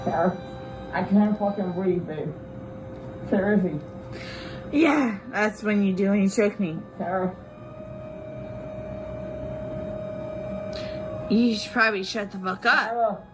Sarah, I can't fucking breathe, babe. Seriously. Yeah, that's when you do when you choke me. Sarah. You should probably shut the fuck up. Sarah.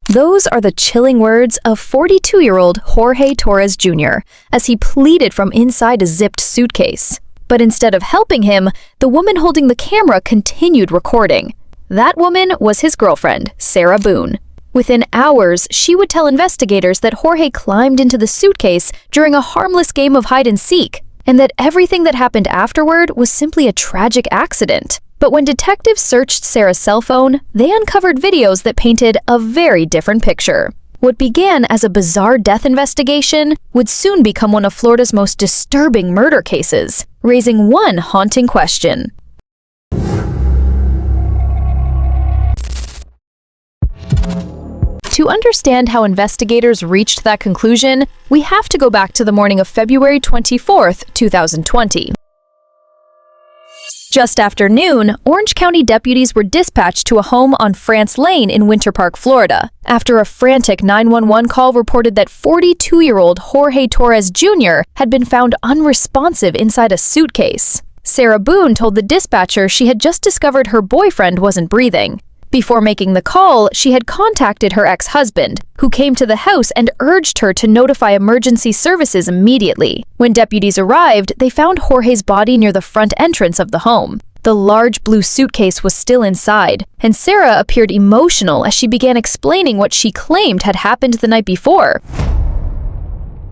Those are the chilling words of 42-year-old Jorge Torres Jr. as he pleaded from inside a zipped suitcase. But instead of helping him, the woman holding the camera continued recording. That woman was his girlfriend, Sarah Boone. Within hours, she would tell investigators that Jorge climbed into the suitcase during a harmless game of hide-and-seek, and that everything that happened afterward was simply a tragic accident. But when detectives searched Sarah's cell phone, they uncovered videos that painted a very different picture. What began as a bizarre death investigation would soon become one of Florida's most disturbing murder cases, raising one haunting question. To understand how investigators reached that conclusion, we have to go back to the morning of February 24th, 2020. Just after noon, Orange County deputies were dispatched to a home on France Lane in Winter Park, Florida, after a frantic 911 call reported that 42-year-old Jorge Torres Jr. had been found unresponsive inside a suitcase. Sarah Boone told the dispatcher she had just discovered her boyfriend wasn't breathing. Before making the call, she had contacted her ex-husband, who came to the house and urged her to notify emergency services immediately. When deputies arrived, they found Jorge's body near the front entrance of the home. The large blue suitcase was still inside, and Sarah appeared emotional as she began explaining what she claimed had happened the night before.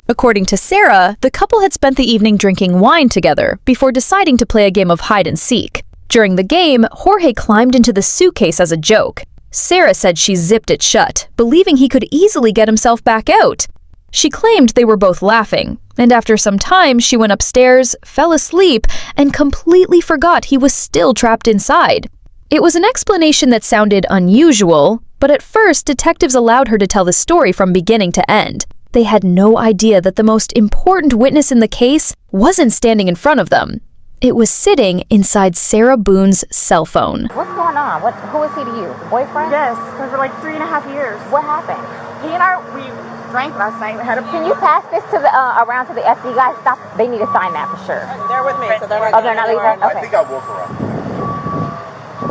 According to Sarah, the couple had spent the evening drinking wine together before deciding to play a game of hide-and-seek. During the game, Jorge climbed into the suitcase as a joke. Sarah said she zipped it shut, believing he could easily get himself back out. She claimed they were both laughing, and after some time she went upstairs, fell asleep, and completely forgot he was still trapped inside. It was an explanation that sounded unusual, but at first detectives allowed her to tell the story from beginning to end. They had no idea that the most important witness in the case wasn't standing in front of them. It was sitting inside Sarah Boone's cell phone. What's going on? Who is he to you? Boyfriend? Yes, for like 3.5 years. What happened? He and we drank last night. Can you pass this to the around to the SD guys? Stop. They need to sign that for sure. They're with me, so they're not. Oh, they're not leaving. Okay. I think I'll walk around.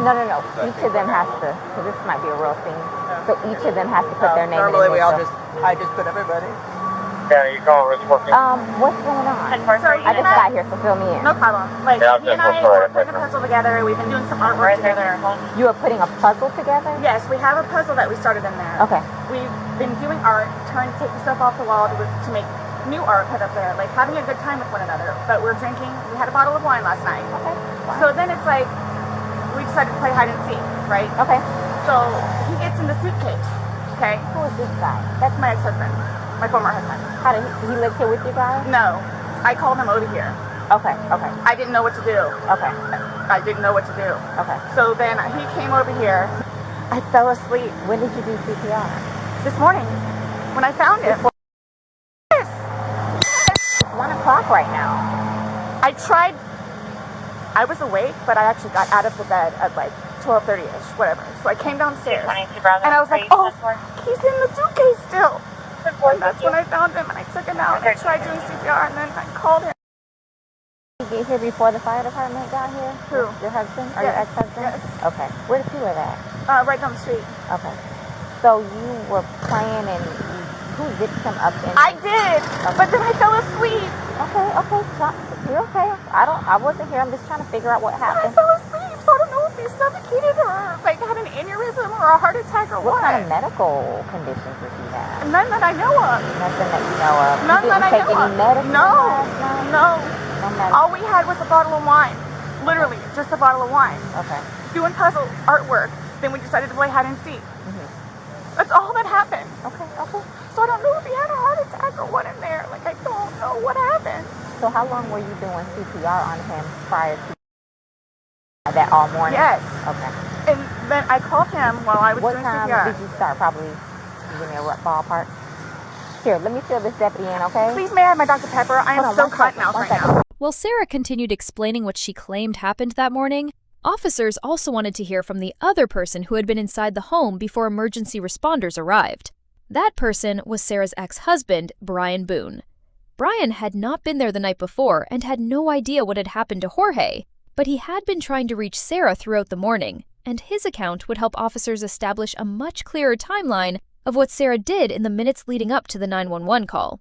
No. Each of them has to, because this might be a real scene. So each of them has to put their name. Normally in I just put everybody. Yeah, you call it working. What's going on? I just got here, so fill me in. No problem. Like, Yeah, he and I were putting a puzzle together. We've been doing some artwork together. You are putting a puzzle together? Yes, we have a puzzle that we started in there. Okay. We've been doing art, trying to take the stuff off the wall to make new art put up there, like having a good time with one another. But we're drinking. We had a bottle of wine last night. Okay. Wow. So then it's like, we decided to play hide and seek, right? Okay. So he gets in the suitcase, okay? Who is this guy? That's my ex-husband, my former husband. How did he live here with you guys? No, I called him over here. Okay. I didn't know what to do. Okay. I didn't know what to do. Okay. So then he came over here. I fell asleep When did you do CPR? this morning when I found him. Yes. It's 1 o'clock right now. I tried. I was awake, but I actually got out of the bed at like 12:30ish, whatever. So I came downstairs, and I was like, oh, he's in the suitcase still. And that's when I found him, and I took him out, and I tried doing CPR, and then I called him. Did you get here before the fire department got here? Who? Your husband? Or Yes. your ex-husband? Yes. Okay. Where does he live at? Right down the street. Okay. So you were playing and who zipped him up in? I did, but then I fell asleep. Okay. So, you're okay. I wasn't here. I'm just trying to figure out what I happened. fell asleep, so I don't know if he suffocated or like had an aneurysm or a heart attack or What what. kind of medical conditions does he have? None that I know of. Nothing that you know of. None You that I didn't take know any of. medicine No, last night? no. No medicine. All we had was a bottle of wine. Literally, just a bottle of wine. Okay. Doing puzzle artwork. Then we decided to play hide and seek. That's all that happened. Okay. So I don't know if he had a heart attack or what in there. Like, I don't know what happened. So how long were you doing CPR on him prior to that all morning? Yes. Okay. And then I called him while I was What doing time CPR. did you start? Probably, give me a ballpark. Here, let me fill this deputy in, okay? Please, may I have my Dr. Pepper? I am Hold on, so one cut second, mouth one right second. now. While Sarah continued explaining what she claimed happened that morning, Officers also wanted to hear from the other person who had been inside the home before emergency responders arrived. That person was Sarah's ex-husband, Brian Boone. Brian had not been there the night before and had no idea what had happened to Jorge, but he had been trying to reach Sarah throughout the morning, and his account would help officers establish a much clearer timeline of what Sarah did in the minutes leading up to the 911 call.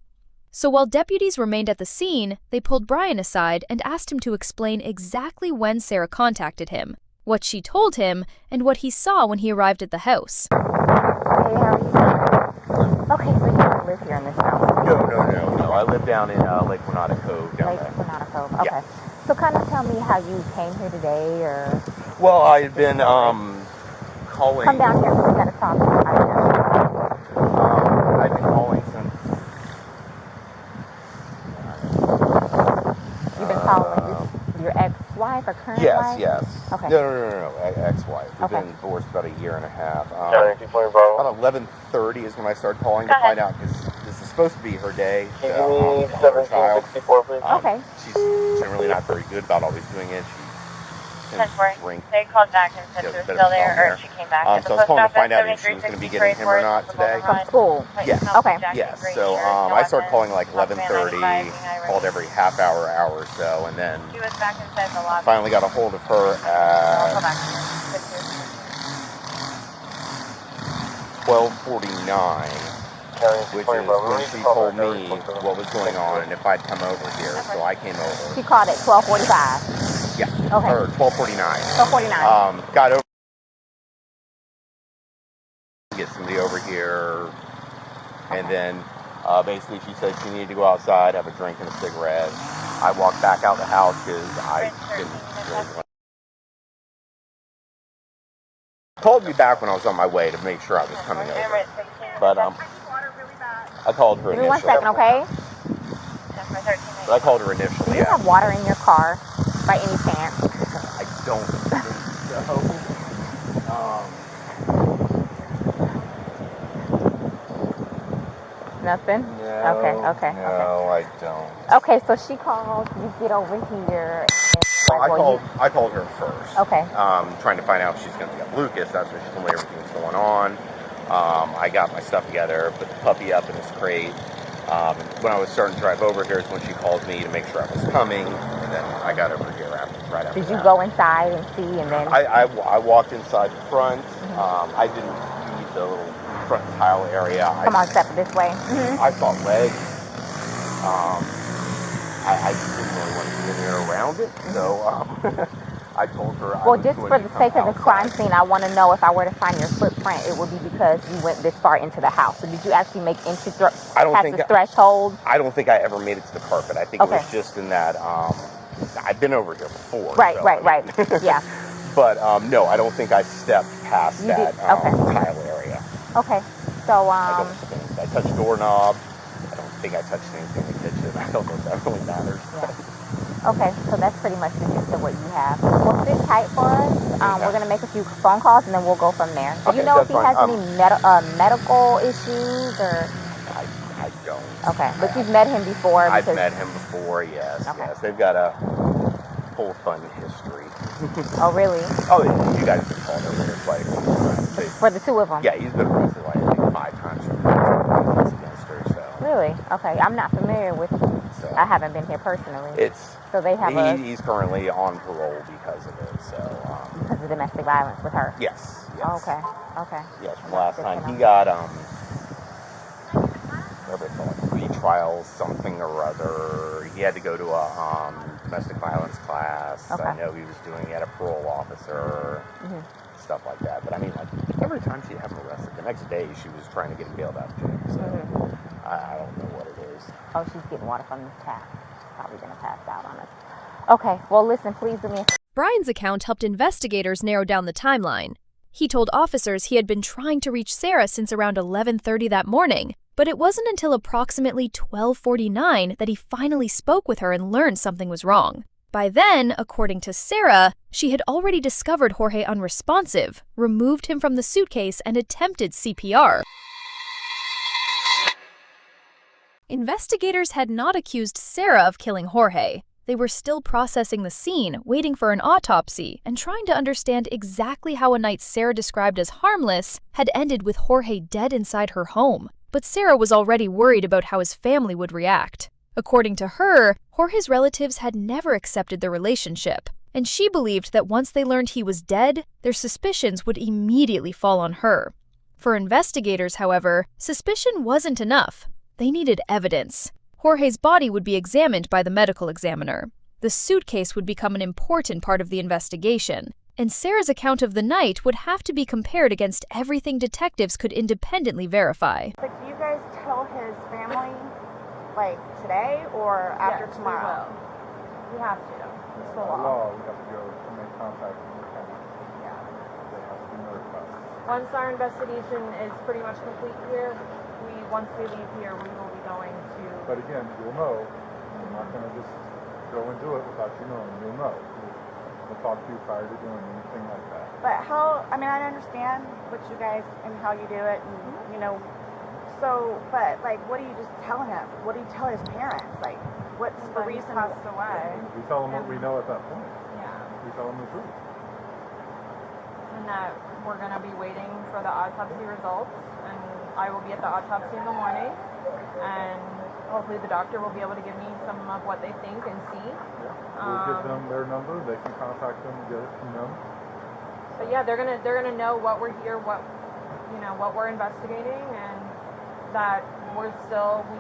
So while deputies remained at the scene, they pulled Brian aside and asked him to explain exactly when Sarah contacted him, what she told him, and what he saw when he arrived at the house. Hey, how are you? Okay, so you don't live here in this house? No. I live down in Lake Winata Cove down there. Lake Winata Cove, okay. Yeah. So kind of tell me how you came here today, or... Well, I've been calling. Come down here, we gotta talk. I've been calling since. You've been calling your ex-wife or current wife? Yes. Okay. No. Ex-wife. We've Okay. been divorced about a year and a half. County 220 Bravo. About 11:30 is when I started calling to find out, because this is supposed to be her day. Can The, you give me her child. 1764, please? Okay. She's generally not very good about always doing it. She tends to drink. They called back and said she was still there, or she came back. So I was calling to find out if she was going to be getting him or not today. From school? Yes. Okay. Yes. So I started calling like 11:30, called every half hour or so, and then She was back inside the lobby. finally got a hold of her I'll call at back. 12:49, which is when she told me what was going on and if I'd come over here. So I came over. She called at 12:45. Yeah. Okay. Or 12:49. 12:49. Got over. Get somebody over here, and then basically she said she needed to go outside, have a drink and a cigarette. I walked back out the house because I didn't really want. Called me back when I was on my way to make sure I was coming over, but I called her Give me 1 initially. second, okay? But I called her Do initially. you have water in your car by any chance? I don't think so. Nothing? No, Okay. No, I don't. Okay, so she called, you get over here. And I called her first. Okay. Trying to find out if she's going to get Lucas. That's when she told me everything was going on. I got my stuff together, put the puppy up in his crate. When I was starting to drive over here is when she called me to make sure I was coming, and then I got over here right after Did you that. go inside and see, and then? I walked inside the front. I didn't see the little front tile area. Come on, step this way. I saw legs. I just didn't really want to be in there around it, so I told her. Well, just for the sake of the crime scene, I want to know if I were to find your footprint, it would be because you went this far into the house. So did you actually make entry past the threshold? I don't think I ever made it to the carpet. I think it was just in that. I've been over here before. Right. Yeah. But no, I don't think I stepped past that tile area. Okay. So I don't think I touched doorknob. I don't think I touched anything in the kitchen. I don't know if that really matters. Yeah. Okay, so that's pretty much the gist of what you have. Well, sit tight for us. We're going to make a few phone calls, and then we'll go from there. Do you know if he has any medical issues, or? I don't. Okay, but you've met him before? I've met him before, yes. Okay. Yes, they've got a whole fun history. Oh, really? Oh, you guys have called over here quite a few times. For the two of them? Yeah, he's been arrested like I think 5 times for against her, so. Really? Okay, I'm not familiar with. So, I haven't been here personally. So they have he's currently on parole because of it. So because of domestic violence with her. Yes. Oh, okay. Yes. From last time he got whatever it's called, retrial something or other. He had to go to a domestic violence class. Okay. I know he was doing it at a parole officer. Stuff like that. But I mean, like every time she'd have him arrested, the next day she was trying to get him bailed out of jail. So I don't know what it is. Oh, she's getting water from the tap. Probably gonna pass out on us. Okay, well listen, please do me a... Brian's account helped investigators narrow down the timeline. He told officers he had been trying to reach Sarah since around 11:30 that morning, but it wasn't until approximately 12:49 that he finally spoke with her and learned something was wrong. By then, according to Sarah, she had already discovered Jorge unresponsive, removed him from the suitcase, and attempted CPR. Investigators had not accused Sarah of killing Jorge. They were still processing the scene, waiting for an autopsy, and trying to understand exactly how a night Sarah described as harmless had ended with Jorge dead inside her home. But Sarah was already worried about how his family would react. According to her, Jorge's relatives had never accepted the relationship, and she believed that once they learned he was dead, their suspicions would immediately fall on her. For investigators, however, suspicion wasn't enough. They needed evidence. Jorge's body would be examined by the medical examiner. The suitcase would become an important part of the investigation, and Sarah's account of the night would have to be compared against everything detectives could independently verify. But do you guys tell his family, like, today or after tomorrow? We have to. It's the law. We have to go and make contact with the family. Yeah. They have to be notified. Once our investigation is pretty much complete here, once we leave here, we will be going to... But again, you'll know. We're not going to just go and do it without you knowing. You'll know. We'll talk to you prior to doing anything like that. But how, I mean, I understand what you guys and how you do it, and, you know, so, but, like, what do you just tell him? What do you tell his parents? Like, what's the reason? He passed away. We tell them what we know at that point. Yeah. We tell them the truth. And that we're going to be waiting for the autopsy results, and I will be at the autopsy in the morning, and hopefully the doctor will be able to give me some of what they think and see. Yeah. We'll give them their number. They can contact them and get it from them. But yeah, they're gonna know what we're here, what we're investigating, and that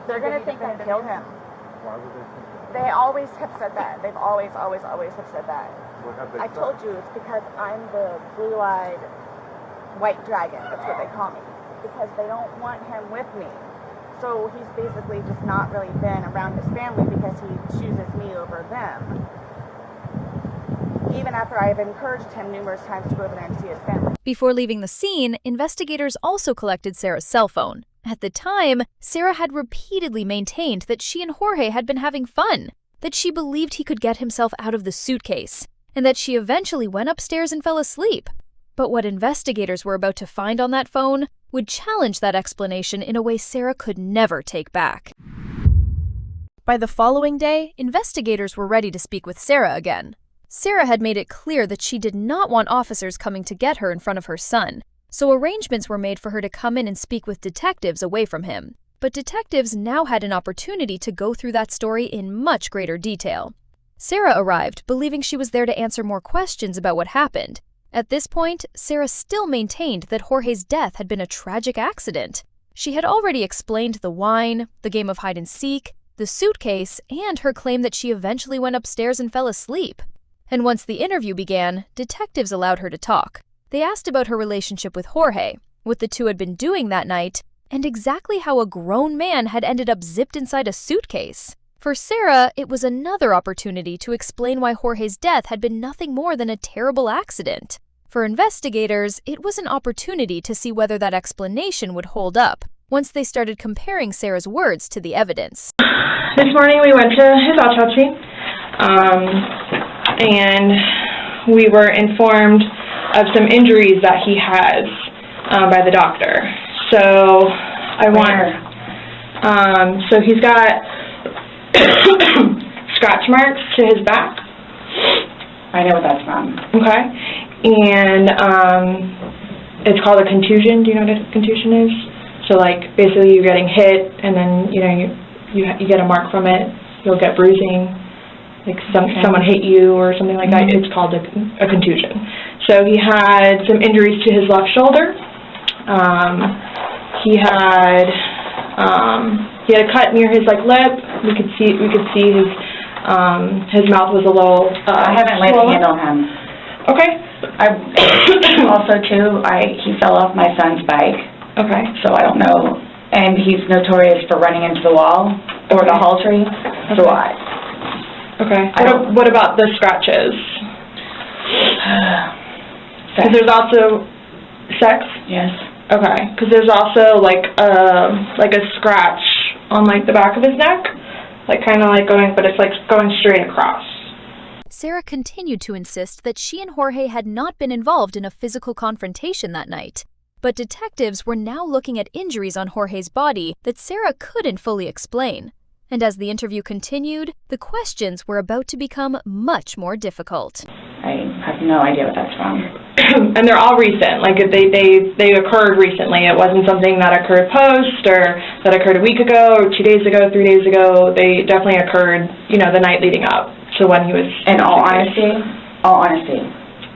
they're gonna think I killed him. Why would they think that? They always have said that. They've always have said that. What have they I said? told you it's because I'm the blue-eyed white dragon. That's what they call me. Because they don't want him with me. So he's basically just not really been around his family because he chooses me over them. Even after I've encouraged him numerous times to go over there and see his family. Before leaving the scene, investigators also collected Sarah's cell phone. At the time, Sarah had repeatedly maintained that she and Jorge had been having fun, that she believed he could get himself out of the suitcase, and that she eventually went upstairs and fell asleep. But what investigators were about to find on that phone would challenge that explanation in a way Sarah could never take back. By the following day, investigators were ready to speak with Sarah again. Sarah had made it clear that she did not want officers coming to get her in front of her son, so arrangements were made for her to come in and speak with detectives away from him. But detectives now had an opportunity to go through that story in much greater detail. Sarah arrived, believing she was there to answer more questions about what happened. At this point, Sarah still maintained that Jorge's death had been a tragic accident. She had already explained the wine, the game of hide-and-seek, the suitcase, and her claim that she eventually went upstairs and fell asleep. And once the interview began, detectives allowed her to talk. They asked about her relationship with Jorge, what the two had been doing that night, and exactly how a grown man had ended up zipped inside a suitcase. For Sarah, it was another opportunity to explain why Jorge's death had been nothing more than a terrible accident. For investigators, it was an opportunity to see whether that explanation would hold up once they started comparing Sarah's words to the evidence. This morning we went to his autopsy, and we were informed of some injuries that he has by the doctor. So so he's got scratch marks to his back. I know what that's from. Okay. And it's called a contusion. Do you know what a contusion is? So like basically you're getting hit and then you get a mark from it. You'll get bruising. Like someone hit you or something like that. It's called a contusion. So he had some injuries to his left shoulder. He had a cut near his lip. We could see his mouth was a little I haven't laid a hand on him. Okay. He fell off my son's bike. Okay. So I don't know, and he's notorious for running into the wall or the hall tree. So Okay. What about the scratches? Because there's also sex. Yes. Okay. Because there's also like a scratch on the back of his neck, but it's going straight across. Sarah continued to insist that she and Jorge had not been involved in a physical confrontation that night. But detectives were now looking at injuries on Jorge's body that Sarah couldn't fully explain. And as the interview continued, the questions were about to become much more difficult. I have no idea what that's from. And they're all recent, like they occurred recently. It wasn't something that occurred post or that occurred a week ago or 2 days ago, 3 days ago. They definitely occurred, you know, the night leading up to when he was... In all honesty,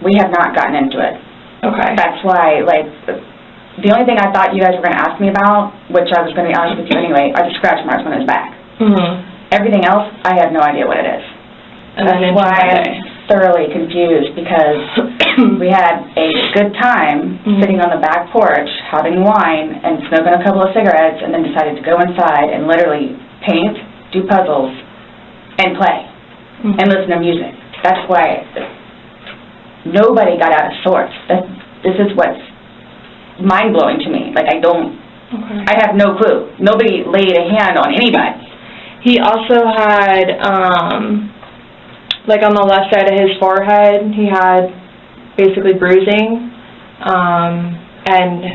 we have not gotten into it. Okay. That's why, like, the only thing I thought you guys were going to ask me about, which I was going to be honest with you anyway, are the scratch marks on his back. Mm-hmm. Everything else, I have no idea what it is. And that's why I'm thoroughly confused, because we had a good time sitting on the back porch, having wine, and smoking a couple of cigarettes, and then decided to go inside and literally paint, do puzzles, and play, and listen to music. That's why nobody got out of sorts. This is what's mind-blowing to me. Like, I have no clue. Nobody laid a hand on anybody. He also had, like on the left side of his forehead, he had basically bruising, and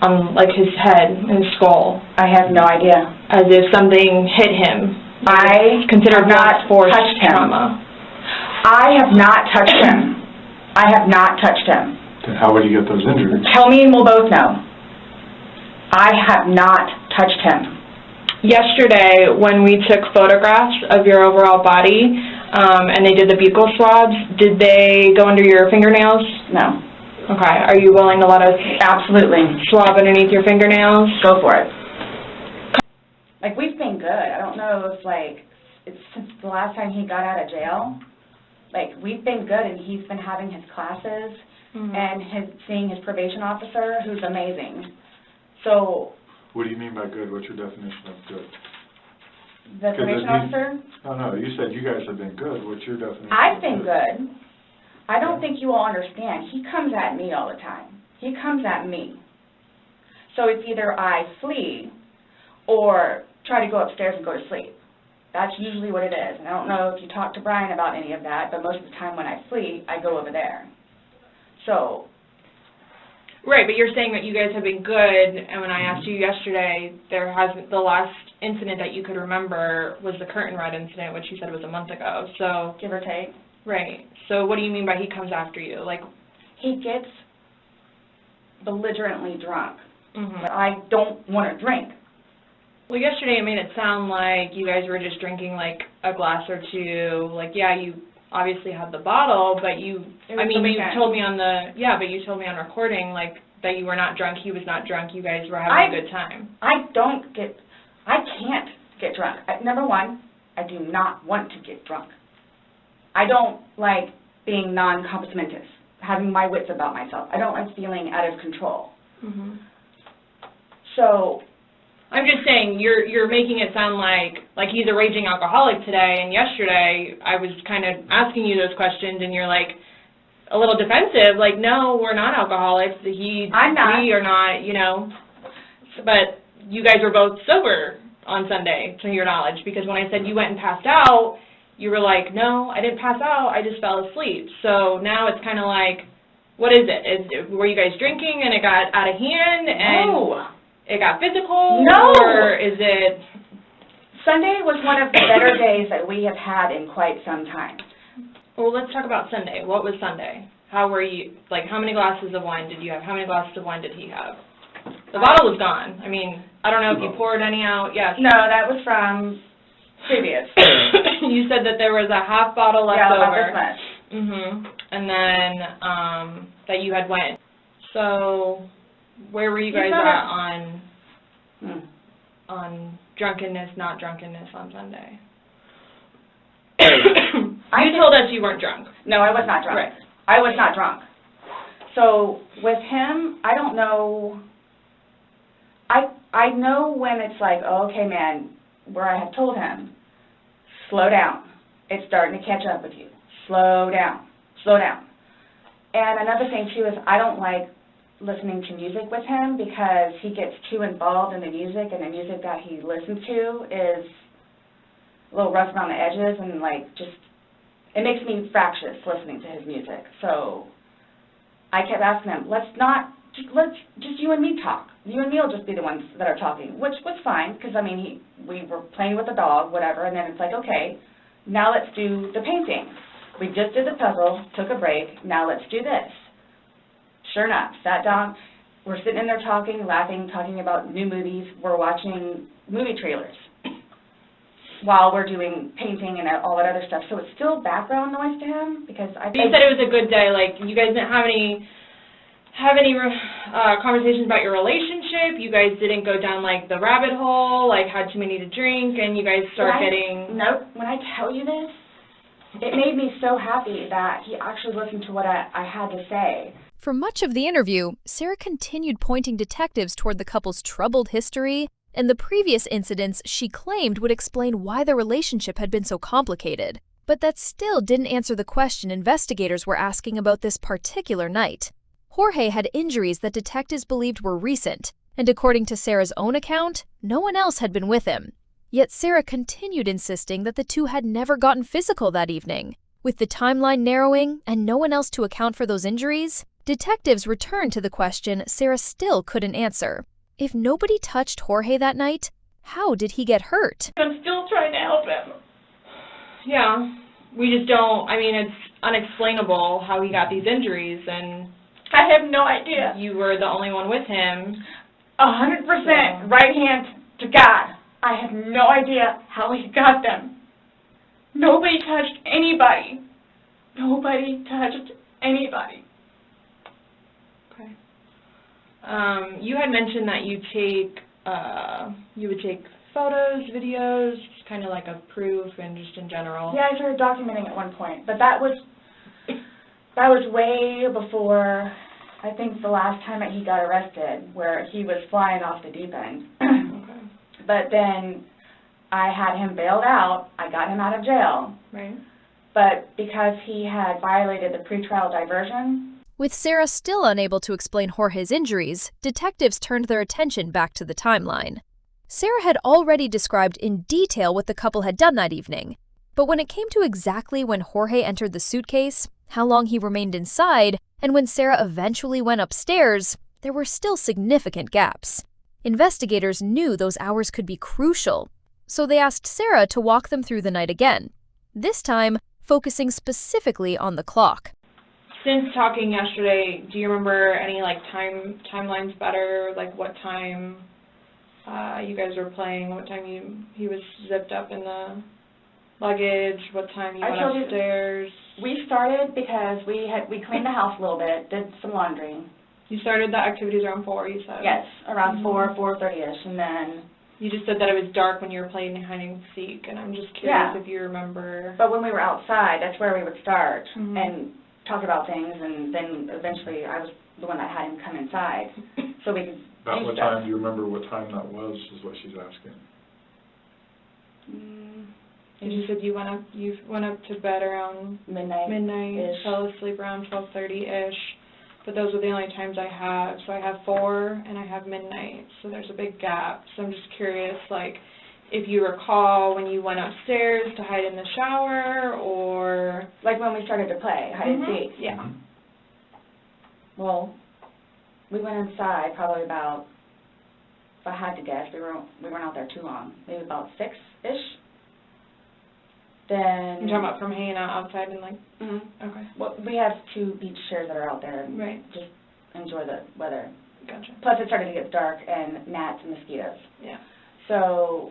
on like his head and skull. I have no idea. As if something hit him. I considered have not touched him. Trauma. I have not touched him. I have not touched him. Then how would he get those injuries? Tell me and we'll both know. I have not touched him. Yesterday, when we took photographs of your overall body, and they did the buccal swabs, did they go under your fingernails? No. Okay. Are you willing to let us absolutely swab underneath your fingernails? Go for it. Like, we've been good. I don't know if, like, it's since the last time he got out of jail. Like, we've been good, and he's been having his classes and seeing his probation officer, who's amazing. So... What do you mean by good? What's your definition of good? The probation officer? No, you said you guys have been good. What's your definition? I've been good. I don't think you all understand. He comes at me all the time. He comes at me. So it's either I flee or try to go upstairs and go to sleep. That's usually what it is. And I don't know if you talk to Brian about any of that, but most of the time when I flee, I go over there. So... Right, but you're saying that you guys have been good, and when I asked you yesterday, the last incident that you could remember was the curtain rod incident, which you said was a month ago, so... Give or take. Right. So what do you mean by he comes after you? Like, he gets belligerently drunk, but I don't want to drink. Well, yesterday it made it sound like you guys were just drinking, like, a glass or two. Like, yeah, you obviously had the bottle, but you told me on but you told me on recording, like, that you were not drunk, he was not drunk, you guys were having a good time. I can't get drunk. Number one, I do not want to get drunk. I don't like being non-complimentous, having my wits about myself. I don't like feeling out of control. So... I'm just saying, you're making it sound like he's a raging alcoholic today, and yesterday I was kind of asking you those questions, and you're like a little defensive, like, no, we're not alcoholics. I'm not. We are not, you know. But you guys were both sober on Sunday, to your knowledge, because when I said you went and passed out, you were like, no, I didn't pass out, I just fell asleep. So now it's kind of like, what is it? Were you guys drinking and it got out of hand? And no. It got physical? No. Or is it... Sunday was one of the better days that we have had in quite some time. Well, let's talk about Sunday. What was Sunday? How were you, like, how many glasses of wine did you have? How many glasses of wine did he have? The bottle was gone. I mean, I don't know if you poured any out. Yes. No, that was from previous. You said that there was a half bottle left over. Yeah, about this much. And then that you had went. So... Where were you guys at on drunkenness, not drunkenness on Sunday? You told us you weren't drunk. No, I was not drunk. Right. I was not drunk. So with him, I don't know. I know when it's like, oh, okay, man, where I have told him, slow down. It's starting to catch up with you. Slow down. Slow down. And another thing, too, is I don't like listening to music with him because he gets too involved in the music, and the music that he listens to is a little rough around the edges, and like it makes me fractious listening to his music. So I kept asking him, let's just you and me talk. you and me will just be the ones that are talking, which was fine, because, I mean, we were playing with the dog, whatever, and then it's like, okay, now let's do the painting. We just did the puzzle, took a break, now let's do this. Sure enough, sat down, we're sitting in there talking, laughing, talking about new movies, we're watching movie trailers while we're doing painting and all that other stuff. So it's still background noise to him, because I think... You said it was a good day, like, you guys didn't have any conversations about your relationship, you guys didn't go down, like, the rabbit hole, like, had too many to drink, and you guys start getting... Nope. When I tell you this, it made me so happy that he actually listened to what I had to say. For much of the interview, Sarah continued pointing detectives toward the couple's troubled history and the previous incidents she claimed would explain why their relationship had been so complicated. But that still didn't answer the question investigators were asking about this particular night. Jorge had injuries that detectives believed were recent, and according to Sarah's own account, no one else had been with him. Yet Sarah continued insisting that the two had never gotten physical that evening. With the timeline narrowing and no one else to account for those injuries, detectives returned to the question Sarah still couldn't answer. If nobody touched Jorge that night, how did he get hurt? I'm still trying to help him. Yeah, we just don't, I mean, it's unexplainable how he got these injuries, and... I have no idea. You were the only one with him. 100% right hand to God. I have no idea how he got them. Nobody touched anybody. Nobody touched anybody. Okay. You had mentioned that you would take photos, videos, just kind of like a proof and just in general. Yeah, I started documenting at one point, but that was way before, I think, the last time that he got arrested, where he was flying off the deep end. Okay. But then I had him bailed out. I got him out of jail. Right. But because he had violated the pretrial diversion. With Sarah still unable to explain Jorge's injuries, detectives turned their attention back to the timeline. Sarah had already described in detail what the couple had done that evening. But when it came to exactly when Jorge entered the suitcase, how long he remained inside, and when Sarah eventually went upstairs, there were still significant gaps. Investigators knew those hours could be crucial, so they asked Sarah to walk them through the night again, this time focusing specifically on the clock. Since talking yesterday, do you remember any like timelines better, like what time you guys were playing, what time he was zipped up in the luggage, what time you went upstairs? We started because we cleaned the house a little bit, did some laundry. You started the activities around 4, you said? Yes, around 4:30ish, and then... You just said that it was dark when you were playing hide and seek, and I'm just curious if you remember... But when we were outside, that's where we would start and talk about things, and then eventually I was the one that had him come inside, so we could... About what time, do you remember what time that was, is what she's asking? And you said you went up to bed around midnight, fell asleep around 12:30ish, but those are the only times I have. So I have 4 and I have midnight, so there's a big gap. So I'm just curious, like, if you recall when you went upstairs to hide in the shower, or... Like when we started to play hide and seek? Yeah. Well, we went inside probably about, if I had to guess, we weren't out there too long, maybe about 6-ish. Then... You're talking about from hanging out outside and like... Okay. Well, we have 2 beach chairs that are out there and just enjoy the weather. Gotcha. Plus it started to get dark and gnats and mosquitoes. Yeah. So,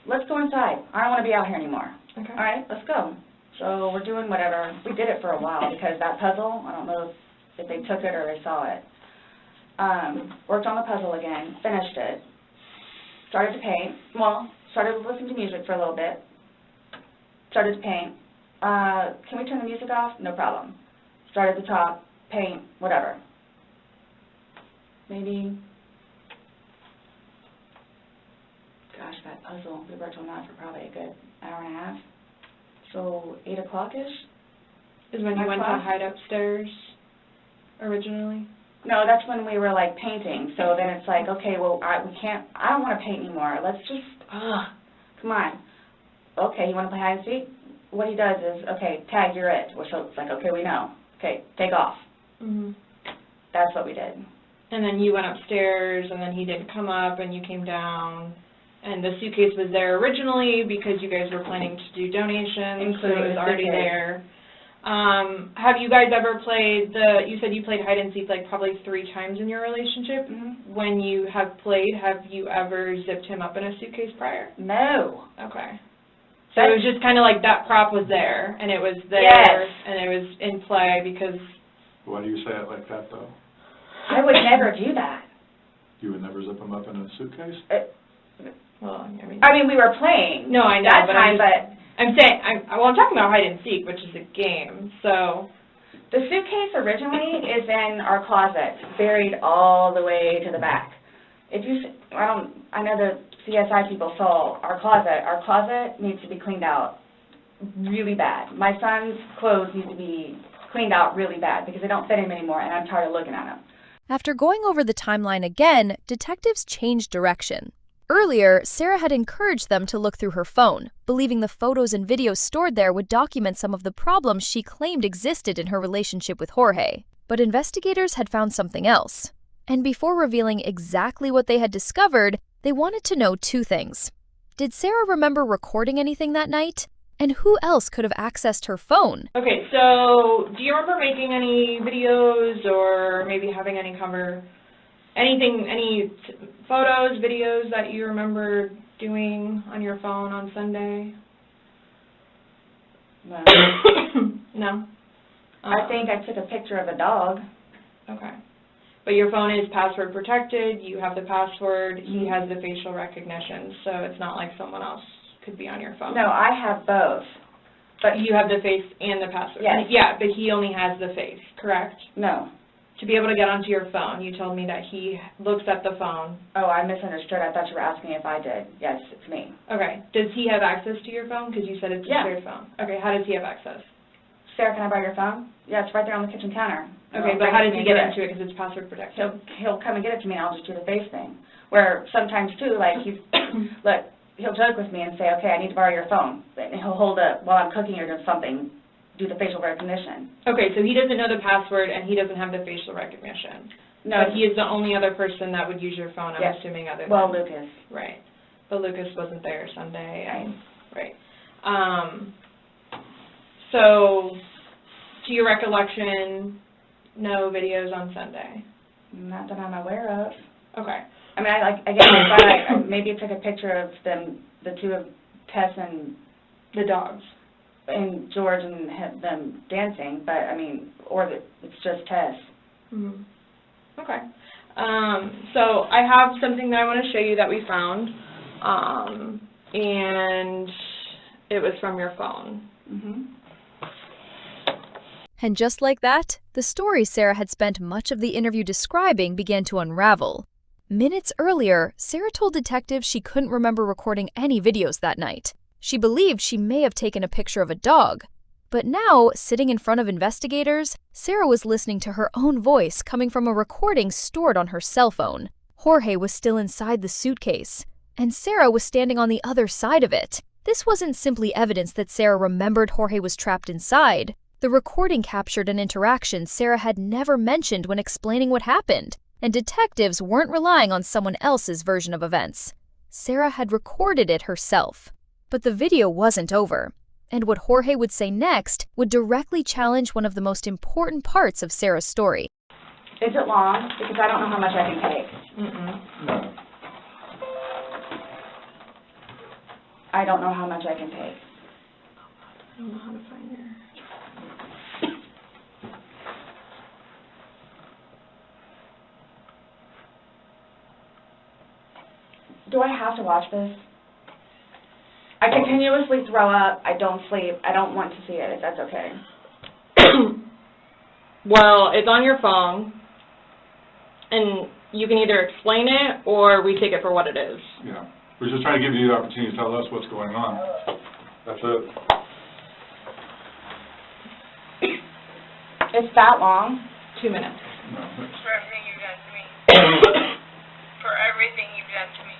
let's go inside. I don't want to be out here anymore. Okay. All right, let's go. So we're doing whatever. We did it for a while because that puzzle, I don't know if they took it or they saw it. Worked on the puzzle again, finished it. Started to paint. Well, started listening to music for a little bit. Started to paint. Can we turn the music off? No problem. Start at the top, paint, whatever. Maybe, gosh, that puzzle, we worked on that for probably a good hour and a half. So 8 o'clock-ish? Is when you went to hide upstairs originally? No, that's when we were like painting. So then it's like, okay, well, I don't want to paint anymore. Let's just, come on. Okay, you want to play hide and seek? What he does is, okay, tag, you're it. So it's like, okay, we know. Okay, take off. That's what we did. and then you went upstairs, and then he didn't come up, and you came down, and the suitcase was there originally because you guys were planning to do donations, so it was already there. Have you guys ever played you said you played hide and seek like probably 3 times in your relationship? Mm-hmm. When you have played, have you ever zipped him up in a suitcase prior? No. Okay. So it was just kind of like that prop was there, and it was there, yes. and it was in play because... Why do you say it like that, though? I would never do that. You would never zip them up in a suitcase? Well, I mean, we were playing. No, I know, that but time, I'm saying, I'm talking about hide and seek, which is a game, so... The suitcase originally is in our closet, buried all the way to the back. If you, I know the CSI people saw our closet. Our closet needs to be cleaned out really bad. My son's clothes need to be cleaned out really bad because they don't fit him anymore, and I'm tired of looking at them. After going over the timeline again, detectives changed direction. Earlier, Sarah had encouraged them to look through her phone, believing the photos and videos stored there would document some of the problems she claimed existed in her relationship with Jorge. But investigators had found something else. And before revealing exactly what they had discovered, they wanted to know 2 things. Did Sarah remember recording anything that night? And who else could have accessed her phone? Okay, so do you remember making any videos or maybe having any any photos, videos that you remember doing on your phone on Sunday? No. No? I think I took a picture of a dog. Okay. But your phone is password protected, you have the password, he has the facial recognition, so it's not like someone else could be on your phone. No, I have both. But you have the face and the password? Yes. Yeah, but he only has the face, correct? No. To be able to get onto your phone, you told me that he looks at the phone. Oh, I misunderstood. I thought you were asking if I did. Yes, it's me. Okay. Does he have access to your phone? Because you said it's a shared phone. Okay, how does he have access? Sarah, can I borrow your phone? Yeah, it's right there on the kitchen counter. Okay, but how does he get into it because it's password protected? He'll come and get it to me and I'll just do the face thing. Where sometimes too, like look, he'll joke with me and say, okay, I need to borrow your phone. And he'll hold it while I'm cooking or doing something, do the facial recognition. Okay, so he doesn't know the password and he doesn't have the facial recognition. No. But he is the only other person that would use your phone, I'm assuming, other than... Well, Lucas. Right. But Lucas wasn't there Sunday. Right. So, to your recollection, no videos on Sunday? Not that I'm aware of. Okay. I mean, I maybe took a picture of them, the 2 of Tess and... The dogs. And George and them dancing, but I mean, it's just Tess. Mm-hmm. Okay. So I have something that I want to show you that we found, and it was from your phone. Mm-hmm. And just like that, the story Sarah had spent much of the interview describing began to unravel. Minutes earlier, Sarah told detectives she couldn't remember recording any videos that night. She believed she may have taken a picture of a dog. But now, sitting in front of investigators, Sarah was listening to her own voice coming from a recording stored on her cell phone. Jorge was still inside the suitcase, and Sarah was standing on the other side of it. This wasn't simply evidence that Sarah remembered Jorge was trapped inside. The recording captured an interaction Sarah had never mentioned when explaining what happened, and detectives weren't relying on someone else's version of events. Sarah had recorded it herself. But the video wasn't over, and what Jorge would say next would directly challenge one of the most important parts of Sarah's story. Is it long? Because I don't know how much I can take. No. I don't know how much I can take. I don't know how to find her. Do I have to watch this? I continuously throw up. I don't sleep. I don't want to see it, if that's okay. Well, it's on your phone, and you can either explain it or we take it for what it is. Yeah. We're just trying to give you the opportunity to tell us what's going on. That's it. It's that long? 2 minutes. No. For everything you've done to me. For everything you've done to me.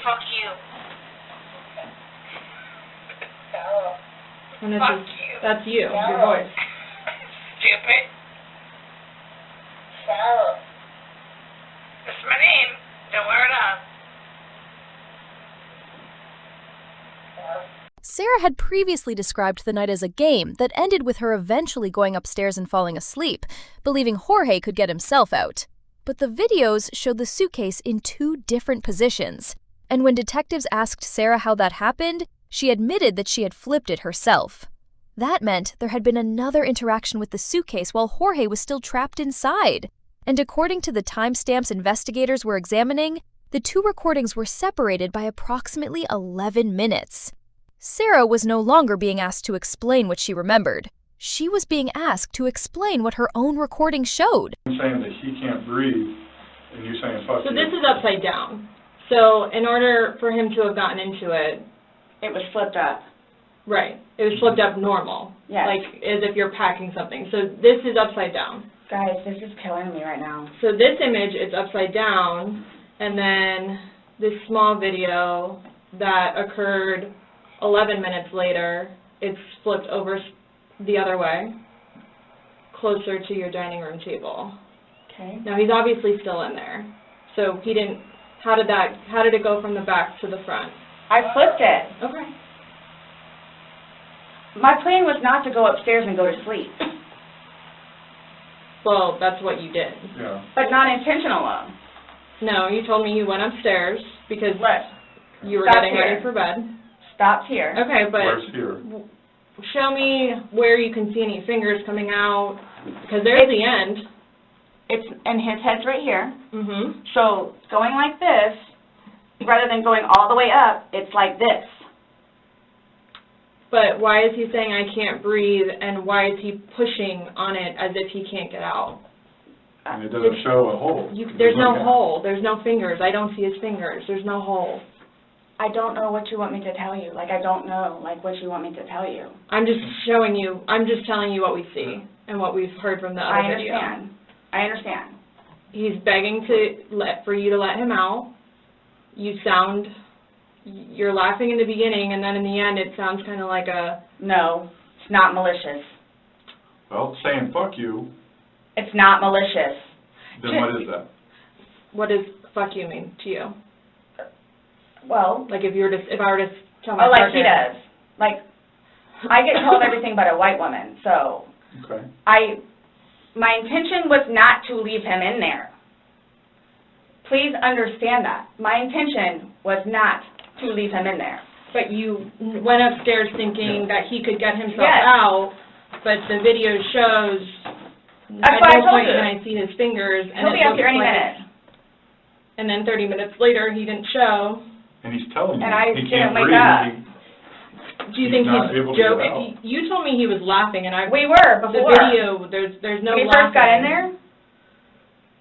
Fuck you. And Fuck you. That's you, your voice. Stupid. Sarah had previously described the night as a game that ended with her eventually going upstairs and falling asleep, believing Jorge could get himself out. But the videos showed the suitcase in 2 different positions, and when detectives asked Sarah how that happened, she admitted that she had flipped it herself. That meant there had been another interaction with the suitcase while Jorge was still trapped inside. And according to the timestamps investigators were examining, the 2 recordings were separated by approximately 11 minutes. Sarah was no longer being asked to explain what she remembered. She was being asked to explain what her own recording showed. I'm saying that he can't breathe, and you're saying fuck So you. this is upside down. So in order for him to have gotten into it, It was flipped up. right, it was flipped up normal. Yes. Like as if you're packing something. So this is upside down. Guys, this is killing me right now. So this image is upside down, and then this small video that occurred 11 minutes later, it's flipped over the other way, closer to your dining room table. Okay. Now he's obviously still in there. So he didn't, how did it go from the back to the front? I flipped it. Okay. My plan was not to go upstairs and go to sleep. Well, that's what you did. Yeah. But not intentional though. No, you told me you went upstairs because What? you were Stop getting here. ready for bed. Stopped here. Okay, but Where's here? show me where you can see any fingers coming out, because there's the end. It's, and his head's right here. Mm-hmm. So going like this, rather than going all the way up, it's like this. But why is he saying I can't breathe, and why is he pushing on it as if he can't get out? And it doesn't show a hole. There's no hole. There's no fingers. I don't see his fingers. There's no hole. I don't know what you want me to tell you. Like, I don't know, like, what you want me to tell you. I'm just showing you, I'm just telling you what we see and what we've heard from the other video. I understand. He's begging for you to let him out. You're laughing in the beginning, and then in the end it sounds kind of like a... No, it's not malicious. Well, saying fuck you, It's not malicious. then what is that? What does fuck you mean to you? Well, Like if I were to tell my like he partner... does. Like, I get called everything but a white woman, so Okay. my intention was not to leave him in there. Please understand that. My intention was not to leave him in there. But you went upstairs thinking that he could get himself Yes. out, but the video shows That's at what I no told point you. can I see his fingers. And He'll it be up looks here any like minute. And then 30 minutes later, he didn't show. And he's telling you And I he didn't can't wake breathe. up. Do you He's think not he's able to get joking? out. You told me he was laughing, and We were the before. video, there's no When we laughing. first got in there,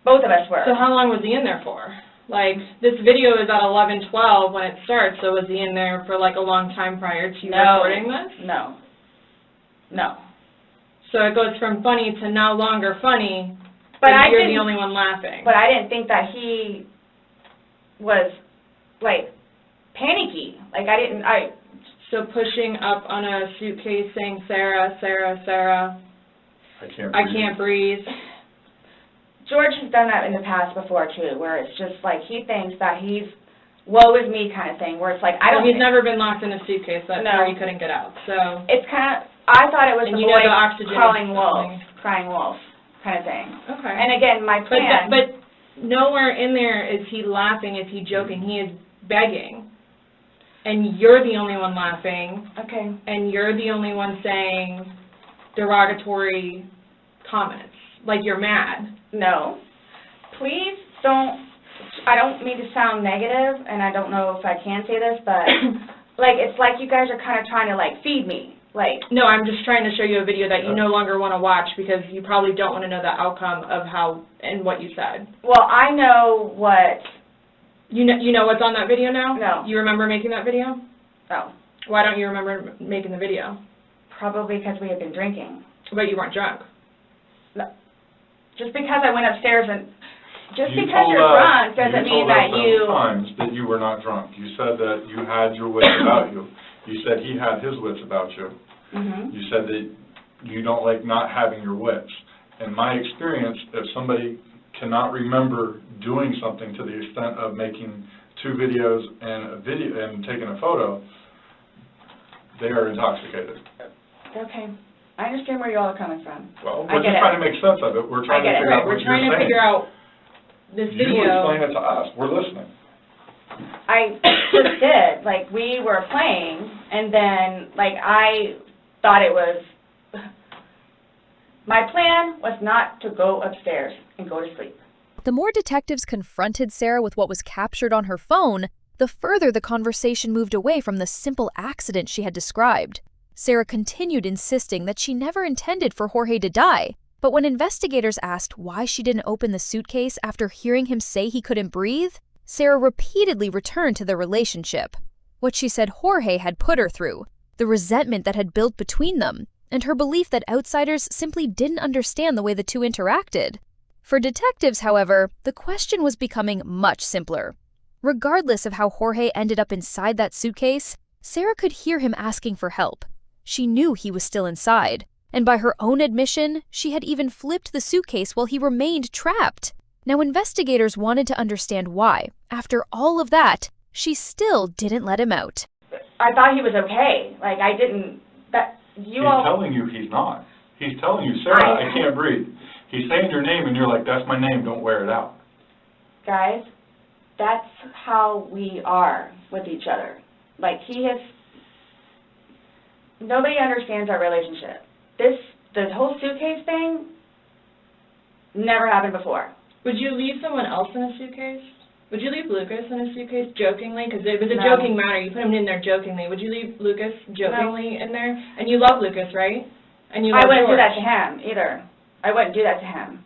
both of us were. So how long was he in there for? Like, this video is at 11:12 when it starts, so was he in there for like a long time prior to you recording this? No. No. So it goes from funny to no longer funny, But and I you're didn't, the only one laughing. But I didn't think that he was, like, panicky. Like, So pushing up on a suitcase saying, Sarah, Sarah, Sarah, I can't breathe. I can't breathe. George has done that in the past before, too, where it's just like he thinks that he's woe is me kind of thing, where it's like, I don't He's think, never been locked in a suitcase, that's No. where he couldn't get out, so. it's kind of, I thought it was And the you know boy the oxygen crying is wolf, something. crying wolf kind of thing. Okay. And again, my plan, But nowhere in there is he laughing, is he joking, he is begging. And you're the only one laughing, okay, and you're the only one saying derogatory comments, like you're mad. no. Please don't, I don't mean to sound negative, and I don't know if I can say this, but, like, it's like you guys are kind of trying to, like, feed me. Like, No, I'm just trying to show you a video that you no longer want to watch because you probably don't want to know the outcome of how and what you said. well, I know what, You know what's on that video now? No. You remember making that video? oh, Why don't you remember making the video? probably because we had been drinking. But you weren't drunk. Just because I went upstairs and, just You because told you're us- drunk doesn't mean that You you, told us times that you were not drunk. You said that you had your wits about you. You said he had his wits about you. mhm. You said that you don't like not having your wits. In my experience, if somebody cannot remember doing something to the extent of making 2 videos and a video and taking a photo, They are intoxicated. Okay. I understand where you all are coming from. Well, we're just trying to make sense of it. We're trying to figure out what you're saying. We're trying to figure out this video. You explain it to us. We're listening. I just did. Like, we were playing, and then, like, I thought it was... My plan was not to go upstairs and go to sleep. The more detectives confronted Sarah with what was captured on her phone, the further the conversation moved away from the simple accident she had described. Sarah continued insisting that she never intended for Jorge to die, but when investigators asked why she didn't open the suitcase after hearing him say he couldn't breathe, Sarah repeatedly returned to the relationship, what she said Jorge had put her through, the resentment that had built between them, and her belief that outsiders simply didn't understand the way the two interacted. For detectives, however, the question was becoming much simpler. Regardless of how Jorge ended up inside that suitcase, Sarah could hear him asking for help. She knew he was still inside, and by her own admission, she had even flipped the suitcase while he remained trapped. Now, investigators wanted to understand why, after all of that, she still didn't let him out. I thought he was okay. Like, I didn't... He's telling you he's not. He's telling you, Sarah, I can't breathe. He's saying your name, and you're like, that's my name, don't wear it out. Guys, that's how we are with each other. Like, nobody understands our relationship. The whole suitcase thing never happened before. Would you leave someone else in a suitcase? Would you leave Lucas in a suitcase jokingly? Because it was a joking matter. You put him in there jokingly. Would you leave Lucas jokingly in there? And you love Lucas, right? And you love I wouldn't George. do that to him either. I wouldn't do that to him.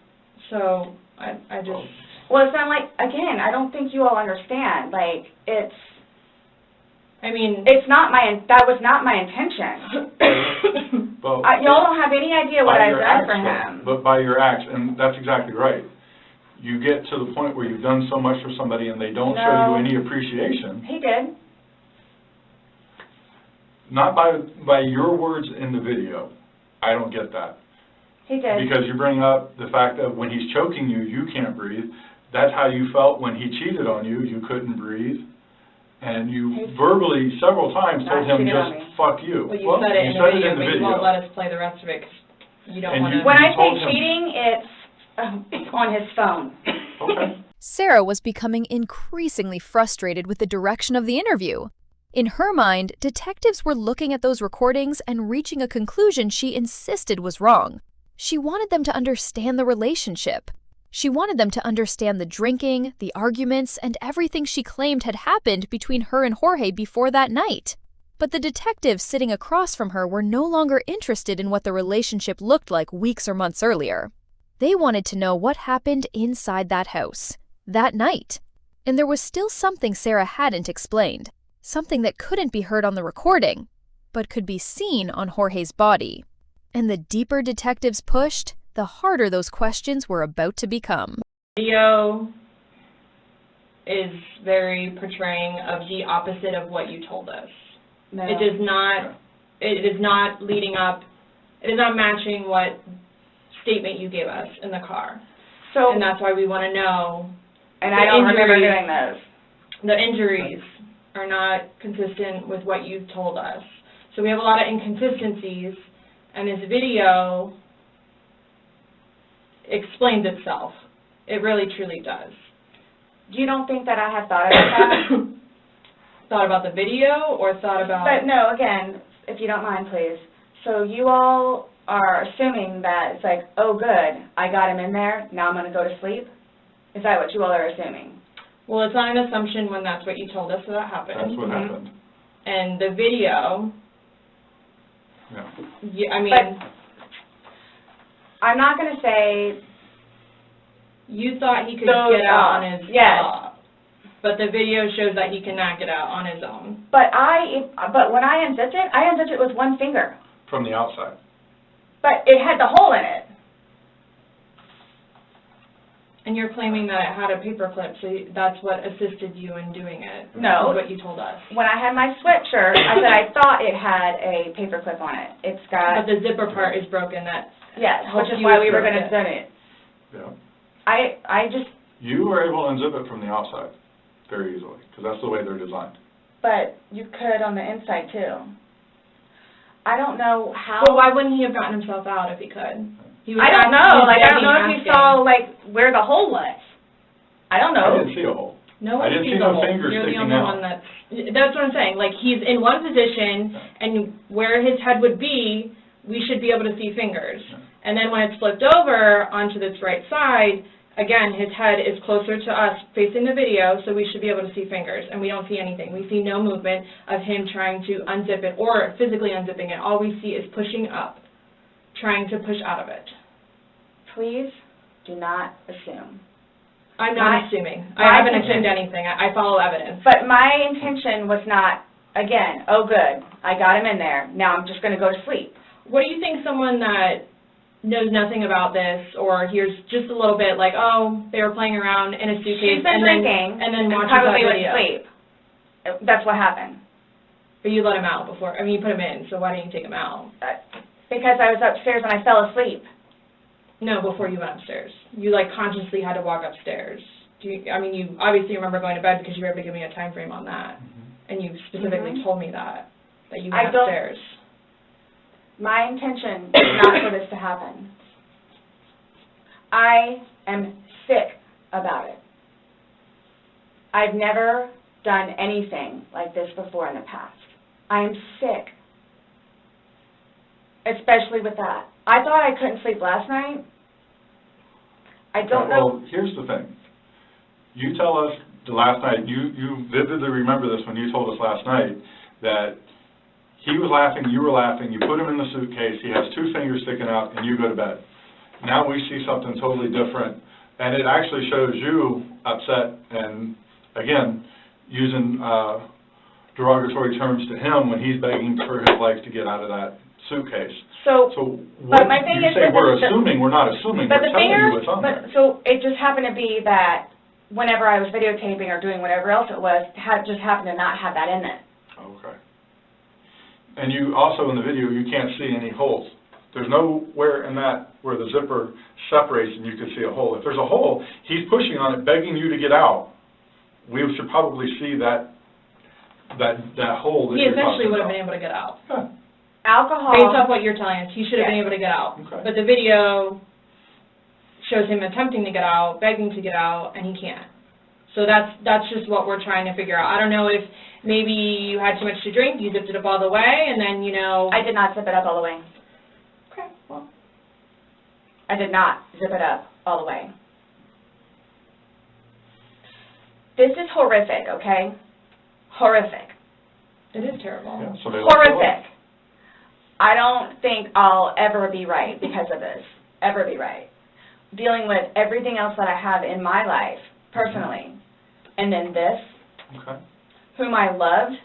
So I just... Well, it's not like, again, I don't think you all understand. Like, it's... I mean... That was not my intention. Y'all don't have any idea what I've done for him. But by your acts, and that's exactly right. You get to the point where you've done so much for somebody and they don't show you any appreciation. He did. Not by your words in the video. I don't get that. He did. Because you bring up the fact that when he's choking you, you can't breathe. That's how you felt when he cheated on you. You couldn't breathe. And you verbally, several times, told him just, fuck you. Well, you said it in the video, but you won't let us play the rest of it because you don't want to... When I say cheating, it's on his phone. Okay. Sarah was becoming increasingly frustrated with the direction of the interview. In her mind, detectives were looking at those recordings and reaching a conclusion she insisted was wrong. She wanted them to understand the relationship. She wanted them to understand the drinking, the arguments, and everything she claimed had happened between her and Jorge before that night. But the detectives sitting across from her were no longer interested in what the relationship looked like weeks or months earlier. They wanted to know what happened inside that house, that night. And there was still something Sarah hadn't explained, something that couldn't be heard on the recording, but could be seen on Jorge's body. And the deeper detectives pushed, the harder those questions were about to become. Video is very portraying of the opposite of what you told us. No. It is not leading up, it is not matching what statement you gave us in the car. And that's why we want to know. And I don't remember doing those. The injuries are not consistent with what you told us. So we have a lot of inconsistencies, and this video explains itself. It really, truly does. You don't think that I have thought about that? Thought about the video, or thought about... But no, again, if you don't mind, please. So you all are assuming that it's like, oh, good, I got him in there, now I'm going to go to sleep? Is that what you all are assuming? Well, it's not an assumption when that's what you told us that happened. That's what happened. And the video... Yeah, I mean... But I'm not going to say... You thought he could get out on his own. But the video shows that he cannot get out on his own. But when I unzipped it with one finger. From the outside. But it had the hole in it. And you're claiming that it had a paper clip, so that's what assisted you in doing it. No. That's what you told us. When I had my sweatshirt, I said I thought it had a paper clip on it. It's got... But the zipper part is broken. Yes, which is why we were going to send it. Yeah. I just... You were able to unzip it from the outside very easily, because that's the way they're designed. But you could on the inside, too. I don't know how. But why wouldn't he have gotten himself out if he could? I don't know. Like, I don't know if you saw, like, where the hole was. I don't know. I didn't see a hole. No I one didn't sees see the no hole. fingers You're the sticking only out. one that's what I'm saying. Like, he's in one position, and where his head would be, we should be able to see fingers. And then when it's flipped over onto this right side, again, his head is closer to us facing the video, so we should be able to see fingers, and we don't see anything. We see no movement of him trying to unzip it or physically unzipping it. All we see is pushing up, trying to push out of it. Please do not assume. I'm not assuming. I haven't assumed anything. I follow evidence. But my intention was not, again, oh good, I got him in there, now I'm just going to go to sleep. What do you think someone that knows nothing about this or hears just a little bit like, oh, they were playing around in a suitcase She's been drinking and then watches probably that went video? to sleep. That's what happened. But you let him out before. I mean, you put him in, so why didn't you take him out? Because I was upstairs and I fell asleep. No, before you went upstairs. You, like, consciously had to walk upstairs. I mean, you obviously remember going to bed because you were able to give me a time frame on that. And you specifically told me that you went upstairs. My intention is not for this to happen. I am sick about it. I've never done anything like this before in the past. I am sick. Especially with that. I thought I couldn't sleep last night. I don't know. Well, here's the thing. You tell us the last night, you vividly remember this when you told us last night, that he was laughing, you were laughing, you put him in the suitcase, he has 2 fingers sticking out, and you go to bed. Now we see something totally different, and it actually shows you upset and, again, using derogatory terms to him when he's begging for his life to get out of that suitcase. So what but my thing you is say we're that assuming, we're not assuming, but we're the telling fingers, you what's on there. So it just happened to be that whenever I was videotaping or doing whatever else it was, just happened to not have that in it. Okay. And you also, in the video, you can't see any holes. There's nowhere in that where the zipper separates and you can see a hole. If there's a hole, he's pushing on it, begging you to get out. We should probably see that hole that He you're eventually talking would have about. been able to get out. Yeah. Alcohol. Based off what you're telling us, he should have been able to get out. Okay. But the video shows him attempting to get out, begging to get out, and he can't. So that's just what we're trying to figure out. I don't know if maybe you had too much to drink, you zipped it up all the way, and then, you know... I did not zip it up all the way. Okay, well... I did not zip it up all the way. This is horrific, okay? Horrific. It is terrible. Yeah, so they horrific. I don't think I'll ever be right because of this. Ever be right. Dealing with everything else that I have in my life, personally. And then this, whom I loved,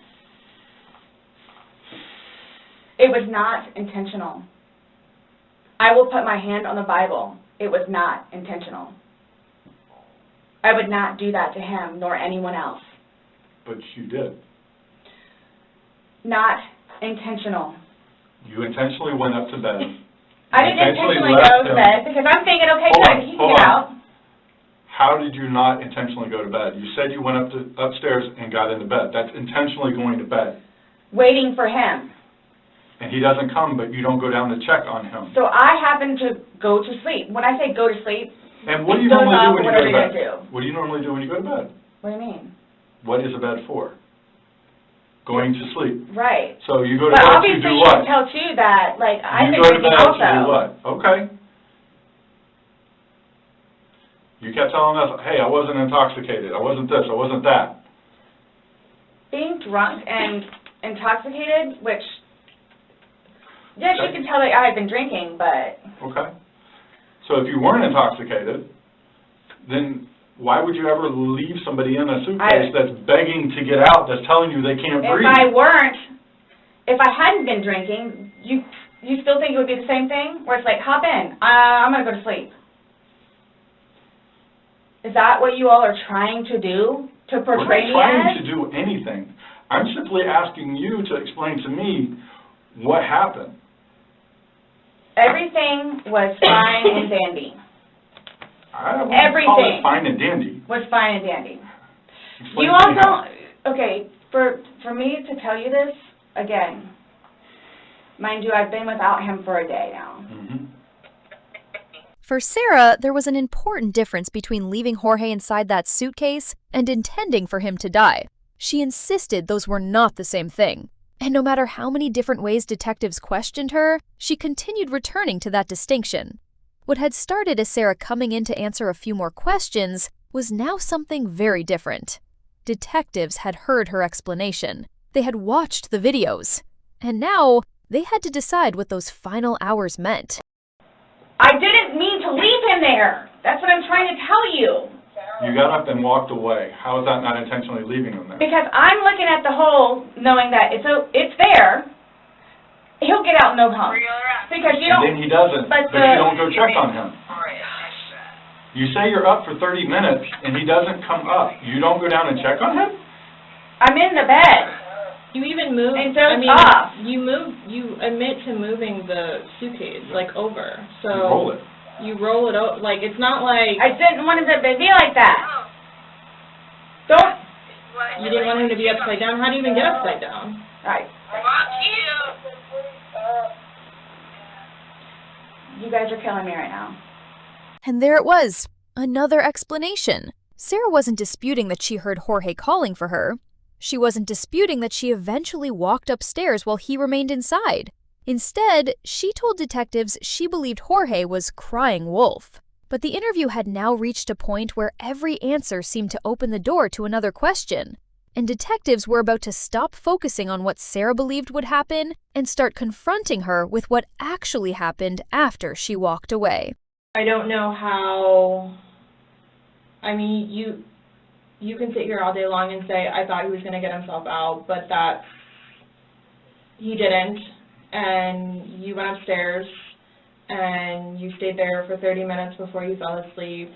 it was not intentional. I will put my hand on the Bible. It was not intentional. I would not do that to him nor anyone else. But you did. Not intentional. You intentionally went up to bed. I didn't intentionally go to bed because I'm thinking, okay, good, he can get out. How did you not intentionally go to bed? You said you went upstairs and got into bed. That's intentionally going to bed. Waiting for him. And he doesn't come, but you don't go down to check on him. So I happen to go to sleep. When I say go to sleep, and what do you normally do when you go to bed? Do. What do you normally do when you go to bed? What do you mean? What is a bed for? Going to sleep. Right. So you go to bed to do what? But obviously you can tell too that, like, I've been drinking drinking also. You go to bed to do what? Okay. You kept telling us, hey, I wasn't intoxicated. I wasn't this. I wasn't that. Being drunk and intoxicated, which, yes, you can tell that I had been drinking, but... Okay. So if you weren't intoxicated, then why would you ever leave somebody in a suitcase that's begging to get out, that's telling you they can't breathe? If I hadn't been drinking, you still think it would be the same thing? Where it's like, hop in, I'm going to go to sleep. Is that what you all are trying to do? To portray me as? We're not trying to do anything. I'm simply asking you to explain to me what happened. Everything was fine and dandy. I wouldn't call it fine and dandy. Was fine and dandy. Explain you all don't, okay, for me to tell you this, again, Mind you, I've been without him for a day now. Mm-hmm. For Sarah, there was an important difference between leaving Jorge inside that suitcase and intending for him to die. She insisted those were not the same thing. And no matter how many different ways detectives questioned her, she continued returning to that distinction. What had started as Sarah coming in to answer a few more questions was now something very different. Detectives had heard her explanation. They had watched the videos. And now, they had to decide what those final hours meant. I didn't mean to leave him there. That's what I'm trying to tell you. You got up and walked away. How is that not intentionally leaving him there? Because I'm looking at the hole, knowing that it's there. He'll get out no problem. Because you don't. And then he doesn't, but you don't go check on him. You say you're up for 30 minutes, and he doesn't come up. You don't go down and check on him? I'm in the bed. You even move. And off. You admit to moving the suitcase, like, over. So you roll it. You roll it out. Like, it's not like... I didn't want him to be like that. Don't... You didn't want him to be upside down? How do you even get upside down? Right. You guys are killing me right now. And there it was, another explanation. Sarah wasn't disputing that she heard Jorge calling for her. She wasn't disputing that she eventually walked upstairs while he remained inside. Instead, she told detectives she believed Jorge was crying wolf. But the interview had now reached a point where every answer seemed to open the door to another question. And detectives were about to stop focusing on what Sarah believed would happen and start confronting her with what actually happened after she walked away. I don't know how... I mean, you can sit here all day long and say, I thought he was going to get himself out, but that he didn't. And you went upstairs, and you stayed there for 30 minutes before you fell asleep.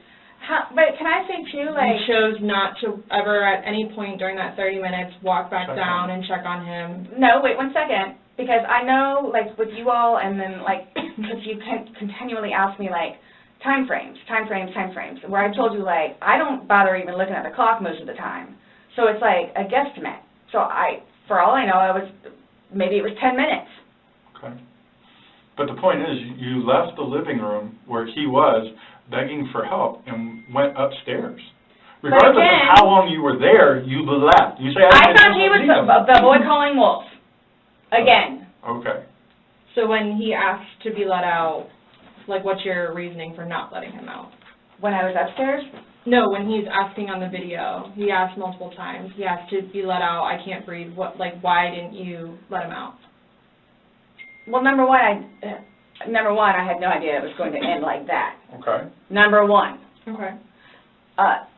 But can I say, too, like... You chose not to ever, at any point during that 30 minutes, walk back down and check on him. No, wait 1 second. Because I know, like, with you all, and then, like, because you continually ask me, like, time frames, where I told you, like, I don't bother even looking at the clock most of the time. So it's, like, a guesstimate. So for all I know, maybe it was 10 minutes. Okay. But the point is, you left the living room where he was begging for help and went upstairs. Regardless of how long you were there, you left. You say, I thought he was the boy calling wolf. Again. Okay. So when he asked to be let out, like, what's your reasoning for not letting him out? When I was upstairs? No, when he's asking on the video. He asked multiple times. He asked to be let out. I can't breathe. Why didn't you let him out? Well, number one, I had no idea it was going to end like that. Okay. Number one. Okay.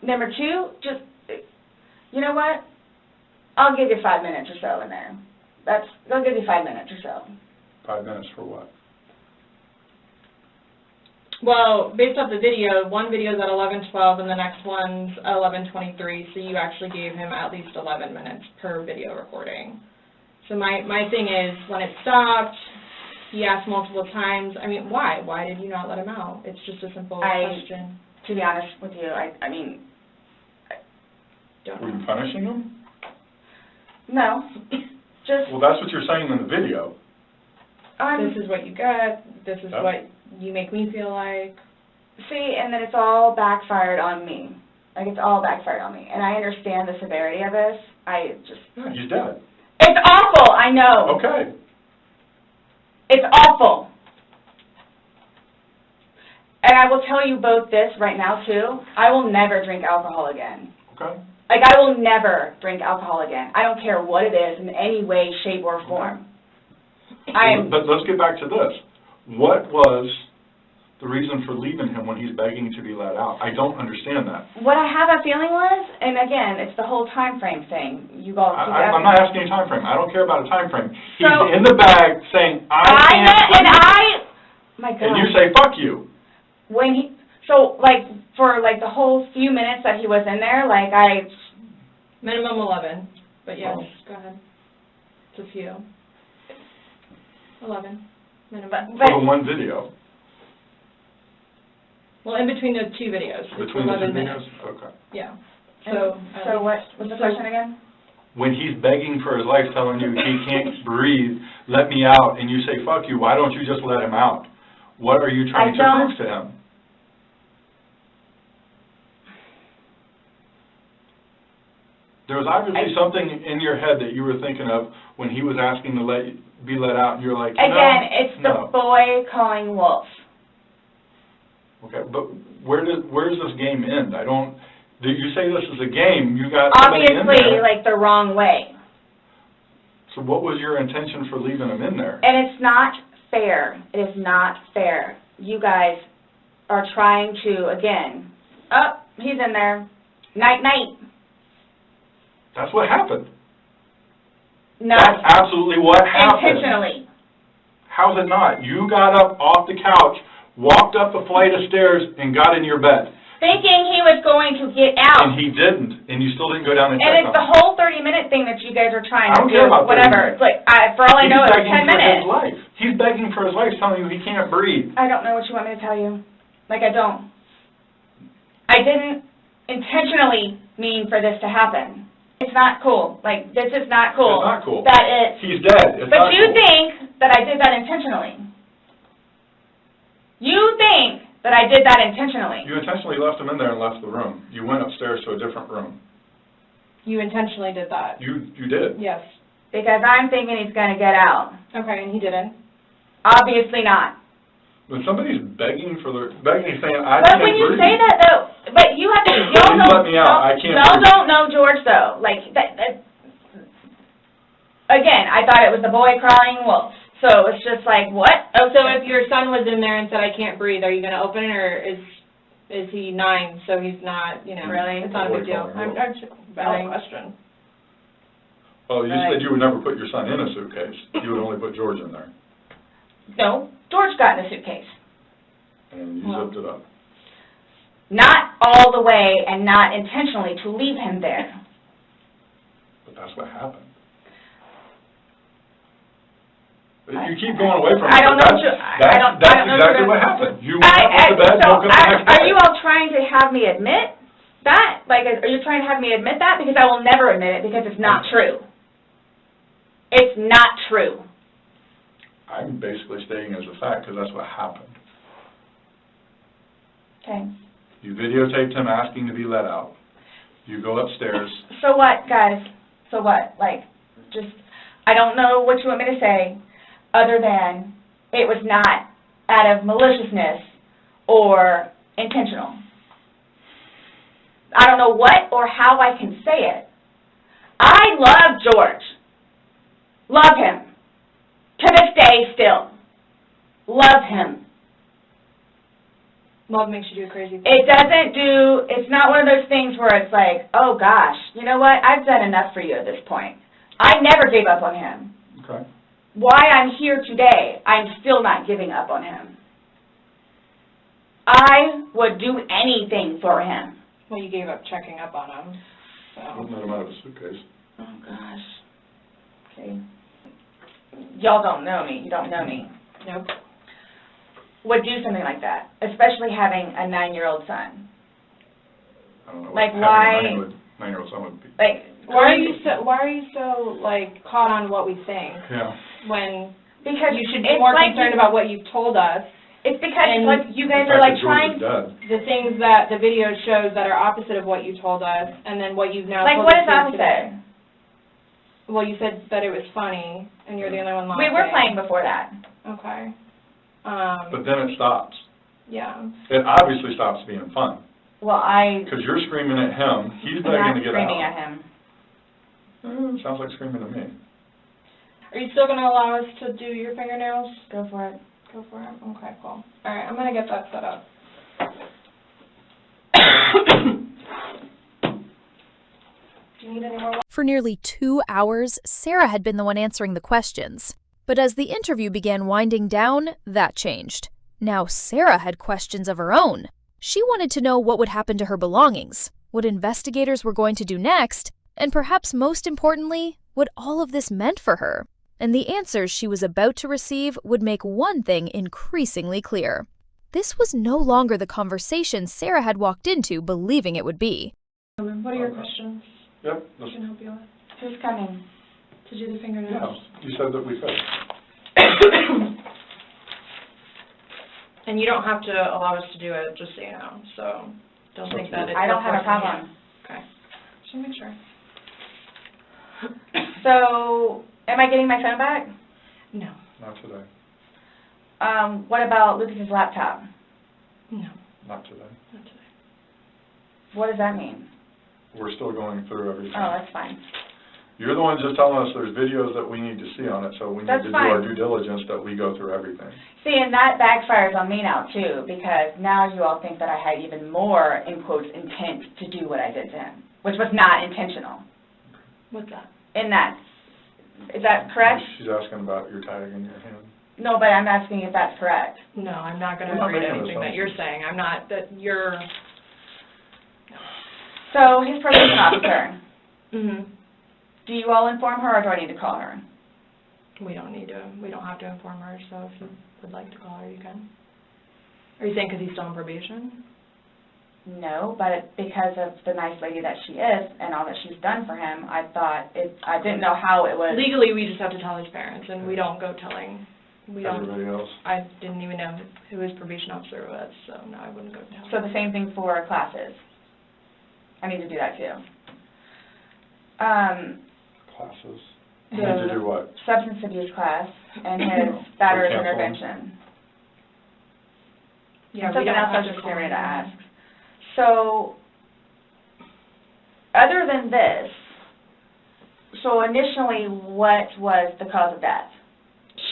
Number two, just, you know what? I'll give you 5 minutes or so in there. I'll give you 5 minutes or so. 5 minutes for what? Well, based off the video, one video's at 11:12 and the next one's at 11:23, so you actually gave him at least 11 minutes per video recording. So my thing is, when it stopped, he asked multiple times, I mean, why? Why did you not let him out? It's just a simple question. To be honest with you, I mean... Were you punishing him? No. Just... Well, that's what you're saying in the video. This is what you got. This is what you make me feel like. See, and then it's all backfired on me. Like, it's all backfired on me. And I understand the severity of this. Yeah, he's dead. It's awful, I know. Okay. It's awful. And I will tell you both this right now, too. I will never drink alcohol again. Okay. Like, I will never drink alcohol again. I don't care what it is in any way, shape, or form. But let's get back to this. What was the reason for leaving him when he's begging to be let out? I don't understand that. What I have a feeling was, and again, it's the whole time frame thing. You all keep I'm not asking you a time frame. I don't care about a time frame. He's So, in the bag saying, my God. And you say, fuck you. When he, so, like, for, like, the whole few minutes that he was in there, like, Minimum 11, but yes, go ahead. It's a few. 11, minimum. For the one video. Well, in between the two videos. Between the two videos? Okay. Yeah. So what's the question again? when he's begging for his life, telling you he can't breathe, let me out, and you say, fuck you, why don't you just let him out? What are you trying to prove to him? There was obviously something in your head that you were thinking of when he was asking to be let out, and you're like, no, again, it's the boy calling wolf. Okay, but where does this game end? You say this is a game, you got somebody in Obviously, there. like the wrong way. So what was your intention for leaving him in there? And it's not fair. It is not fair. You guys are trying to, again, oh, he's in there. Night, night. That's what happened. No. That's absolutely what happened. Intentionally. How's it not? You got up off the couch, walked up a flight of stairs, and got in your bed. Thinking he was going to get out. And he didn't, and you still didn't go down and check And it's on the whole 30-minute thing that you guys are trying to do, about whatever. It's like, for all I know, it's 10 minutes. He's begging for his life, telling you he can't breathe. I don't know what you want me to tell you. Like, I don't. I didn't intentionally mean for this to happen. It's not cool. Like, this is not cool. It's not cool. That it's... He's dead. It's but not you cool. think that I did that intentionally. You think that I did that intentionally. You intentionally left him in there and left the room. You went upstairs to a different room. You intentionally did that? You did. Yes. Because I'm thinking he's going to get out. Okay, and he didn't? Obviously not. When somebody's begging, saying, I but can't when you breathe. say that, though, but you have to, y'all Please let me out. I can't breathe. don't know George, though. Like, again, I thought it was the boy crying wolf. So it's just like, what? Oh, so if your son was in there and said, I can't breathe, are you going to open it, or is he 9, so he's not, Really? It's not a big deal. I'm just valid question. Oh, you said you would never put your son in a suitcase. You would only put George in there. No, George got in a suitcase. And you zipped it up. Not all the way and not intentionally to leave him there. But that's what happened. You keep going away from it. I don't know. That's exactly what happened. You went up to bed, woke up the next day. Are you all trying to have me admit that? Like, are you trying to have me admit that? Because I will never admit it because it's not true. It's not true. I'm basically stating as a fact because that's what happened. Okay. You videotaped him asking to be let out. You go upstairs. So what, guys? So what? Like, just, I don't know what you want me to say other than it was not out of maliciousness or intentional. I don't know what or how I can say it. I love George. Love him. To this day, still. Love him. Love makes you do crazy things. It's not one of those things where it's like, oh gosh, you know what, I've done enough for you at this point. I never gave up on him. Okay. Why I'm here today, I'm still not giving up on him. I would do anything for him. Well, you gave up checking up on him. So. Wouldn't let him out of a suitcase. Oh gosh. Okay. Y'all don't know me. You don't know me. Nope. Would do something like that, especially having a 9-year-old son. I don't know. Like, why? 9-year-old son would be. Like, why are you so like caught on what we think? Yeah. When because you should be more concerned about what you've told us. It's because like you guys are like trying the things that the video shows that are opposite of what you told us, and then what you've now like told what us is opposite? Today. Well, you said that it was funny, and you're the only one laughing. We were playing before that. Okay. But then it stops. Yeah. It obviously stops being fun. Well, because you're screaming at him, he's begging to get out. I'm not screaming at him. Sounds like screaming to me. Are you still going to allow us to do your fingernails? Go for it. Go for it? Okay, cool. All right, I'm going to get that set up. Do you need any more? For nearly 2 hours, Sarah had been the one answering the questions. But as the interview began winding down, that changed. Now Sarah had questions of her own. She wanted to know what would happen to her belongings, what investigators were going to do next, and perhaps most importantly, what all of this meant for her. And the answers she was about to receive would make one thing increasingly clear. This was no longer the conversation Sarah had walked into believing it would be. What are your questions? Yep. I can help you with. Who's coming? To do the fingernails. Yeah, you said that we could. And you don't have to allow us to do it, just so you know, so don't think that it's... I don't have a problem. Okay. Just make sure. So, am I getting my phone back? No. Not today. What about Lucas's laptop? No. Not today. Not today. What does that mean? We're still going through everything. Oh, that's fine. You're the one just telling us there's videos that we need to see on it, so we need to do our due diligence that we go through everything. See, and that backfires on me now, too, because now you all think that I had even more, in quotes, intent to do what I did to him, which was not intentional. What's that? In that. Is that correct? She's asking about your tag in your hand. No, but I'm asking if that's correct. No, I'm not going to agree to anything that you're saying. I'm not, that you're... So, his probation officer. Mm-hmm. Do you all inform her, or do I need to call her? We don't have to inform her, so if you would like to call her, you can. Are you saying because he's still on probation? No, but because of the nice lady that she is and all that she's done for him, I thought I didn't know how it was. Legally, we just have to tell his parents, and we don't go telling. Everybody else? I didn't even know who his probation officer was, so no, I wouldn't go tell him. So the same thing for classes. I need to do that too. Classes? You need to do what? Substance abuse class and his battery intervention. Yeah, something else I was just getting ready to ask. So, other than this, so initially, what was the cause of death?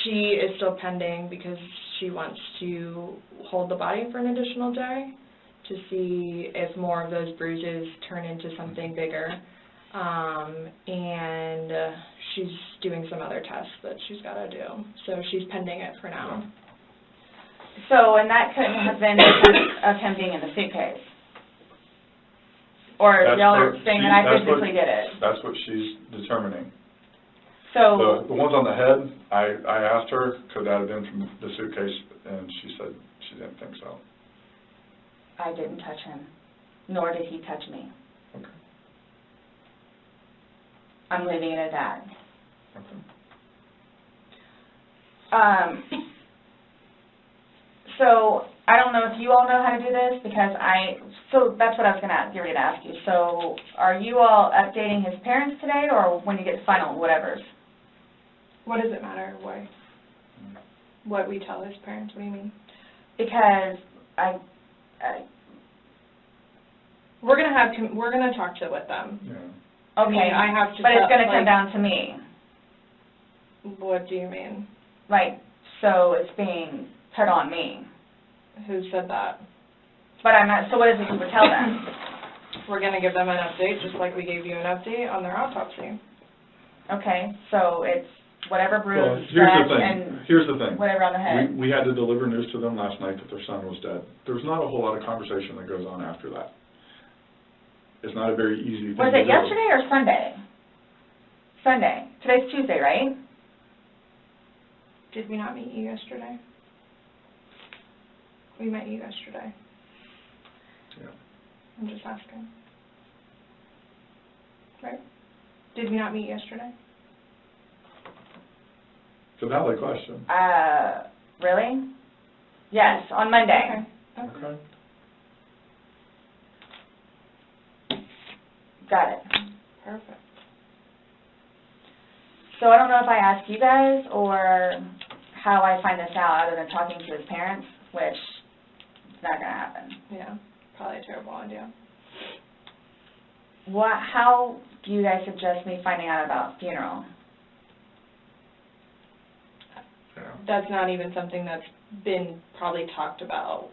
She is still pending because she wants to hold the body for an additional day to see if more of those bruises turn into something bigger. And she's doing some other tests that she's got to do. So she's pending it for now. So, and that couldn't have been because of him being in the suitcase? Or y'all are saying that I physically did it? That's what she's determining. So the ones on the head, I asked her, could that have been from the suitcase, and she said she didn't think so. I didn't touch him, nor did he touch me. Okay. I'm leaving it at that. Okay. So I don't know if you all know how to do this, because so that's what I was going to get ready to ask you. So are you all updating his parents today, or when you get the final whatevers? What does it matter? Why? What we tell his parents? What do you mean? Because we're gonna talk with them. Yeah. Okay, I have to. But it's going to come down to me. What do you mean? Like, so it's being put on me. Who said that? But I'm not. So what is it you would tell them? We're gonna give them an update, just like we gave you an update on their autopsy. Okay, so it's whatever bruise, Here's the thing. Whatever on the head. We had to deliver news to them last night that their son was dead. There's not a whole lot of conversation that goes on after that. It's not a very easy thing to do. Was it yesterday or Sunday? Sunday. Today's Tuesday, right? Did we not meet you yesterday? We met you yesterday. Yeah. I'm just asking. Right? Did we not meet yesterday? It's a valid question. Really? Yes, on Monday. Okay. Got it. Perfect. So I don't know if I asked you guys or how I find this out other than talking to his parents, which is not going to happen. Yeah, probably a terrible idea. How do you guys suggest me finding out about funeral? Yeah. That's not even something that's been probably talked about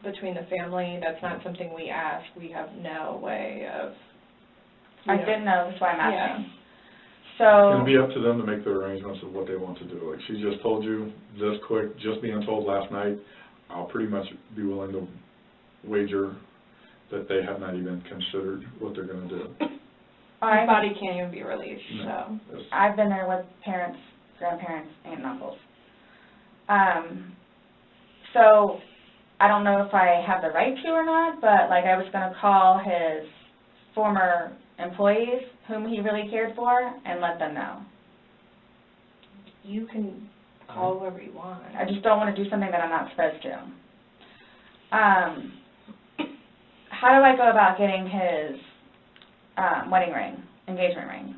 between the family. That's not something we ask. We have no way of... I didn't know, that's why I'm asking. Yeah. So... It's going to be up to them to make their arrangements of what they want to do. Like she just told you this quick, just being told last night, I'll pretty much be willing to wager that they have not even considered what they're going to do. His body can't even be released, No. so... I've been there with parents, grandparents, aunt and uncles. So, I don't know if I have the right to or not, but like I was going to call his former employees whom he really cared for and let them know. You can call whoever you want. I just don't want to do something that I'm not supposed to. How do I go about getting his wedding ring, engagement ring?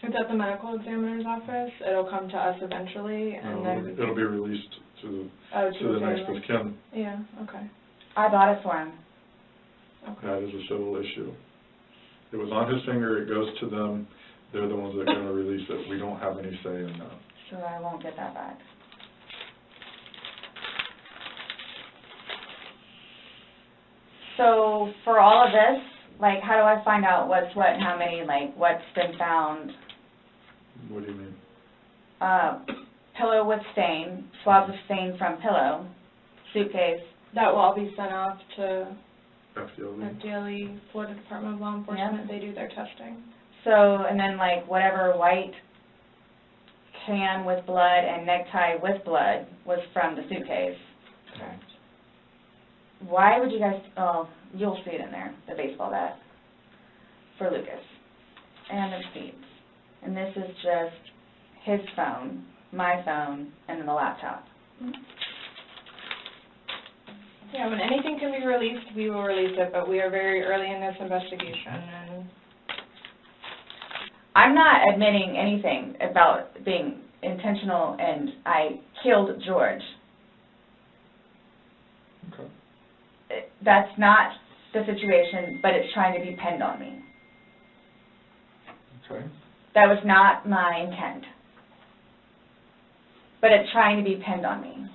It's at the medical examiner's office. It'll come to us eventually, and then It'll be released to the next of kin. Yeah, okay. I bought it for him. Okay. That is a civil issue. It was on his finger, it goes to them, they're the ones that are going to release it. We don't have any say in that. So I won't get that back. So for all of this, like, how do I find out what's what and how many, like, what's been found? What do you mean? Pillow with stain, swabs of stain from pillow, suitcase. That will all be sent off to FDLE. FDLE, Florida Department of Law Enforcement. Yeah. They do their testing. So, and then, like, whatever white can with blood and necktie with blood was from the suitcase. Correct. Why would you guys, oh, you'll see it in there, the baseball bat for Lucas. And the receipts. And this is just his phone, my phone, and then the laptop. Yeah, when anything can be released, we will release it, but we are very early in this investigation, and I'm not admitting anything about being intentional and I killed George. Okay. That's not the situation, but it's trying to be pinned on me. Okay. That was not my intent. But it's trying to be pinned on me.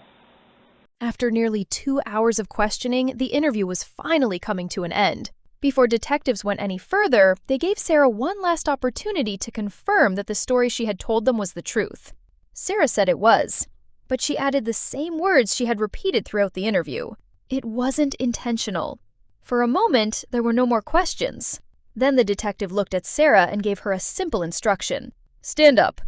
After nearly 2 hours of questioning, the interview was finally coming to an end. Before detectives went any further, they gave Sarah one last opportunity to confirm that the story she had told them was the truth. Sarah said it was, but she added the same words she had repeated throughout the interview. It wasn't intentional. For a moment, there were no more questions. Then the detective looked at Sarah and gave her a simple instruction. Stand up.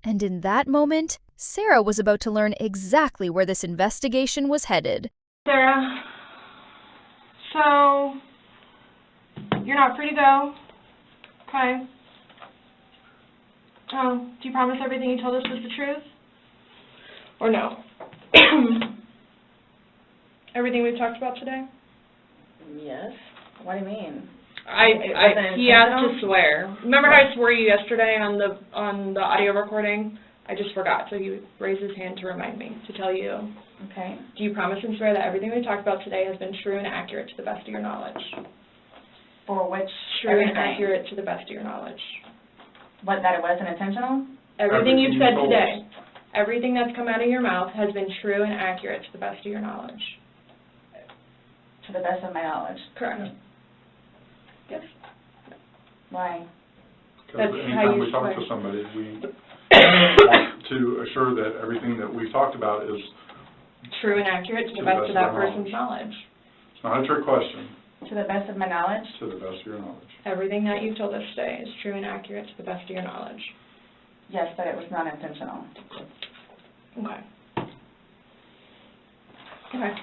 And in that moment, Sarah was about to learn exactly where this investigation was headed. Sarah, so you're not free to go, okay? Oh, do you promise everything you told us was the truth? Or no? Everything we've talked about today? Yes. What do you mean? He asked to swear. Remember how I swore you yesterday on the audio recording? I just forgot, so he raised his hand to remind me, to tell you. Okay. Do you promise and swear that everything we talked about today has been true and accurate to the best of your knowledge? For which True and accurate to the best of your knowledge. What, that it wasn't intentional? Everything you've said today, everything that's come out of your mouth has been true and accurate to the best of your knowledge. To the best of my knowledge. Correct. Yes. Why? Because anytime we talk to somebody, we want to assure that everything that we've talked about is true and accurate to the best of that person's knowledge. It's not a trick question. To the best of my knowledge? To the best of your knowledge. Everything that you've told us today is true and accurate to the best of your knowledge. Yes, but it was not intentional. Okay. Okay.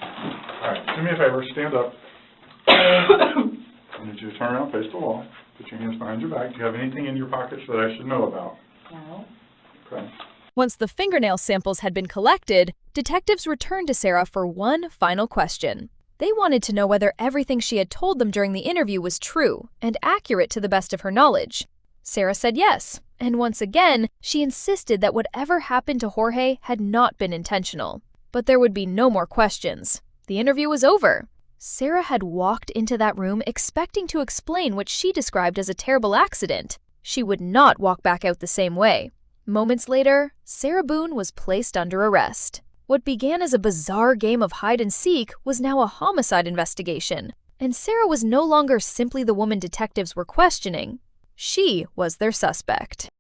All right, do me a favor, stand up. I need you to turn around, face the wall, put your hands behind your back. Do you have anything in your pockets that I should know about? No. Okay. Once the fingernail samples had been collected, detectives returned to Sarah for one final question. They wanted to know whether everything she had told them during the interview was true and accurate to the best of her knowledge. Sarah said yes, and once again, she insisted that whatever happened to Jorge had not been intentional. But there would be no more questions. The interview was over. Sarah had walked into that room expecting to explain what she described as a terrible accident. She would not walk back out the same way. Moments later, Sarah Boone was placed under arrest. What began as a bizarre game of hide-and-seek was now a homicide investigation, and Sarah was no longer simply the woman detectives were questioning. She was their suspect.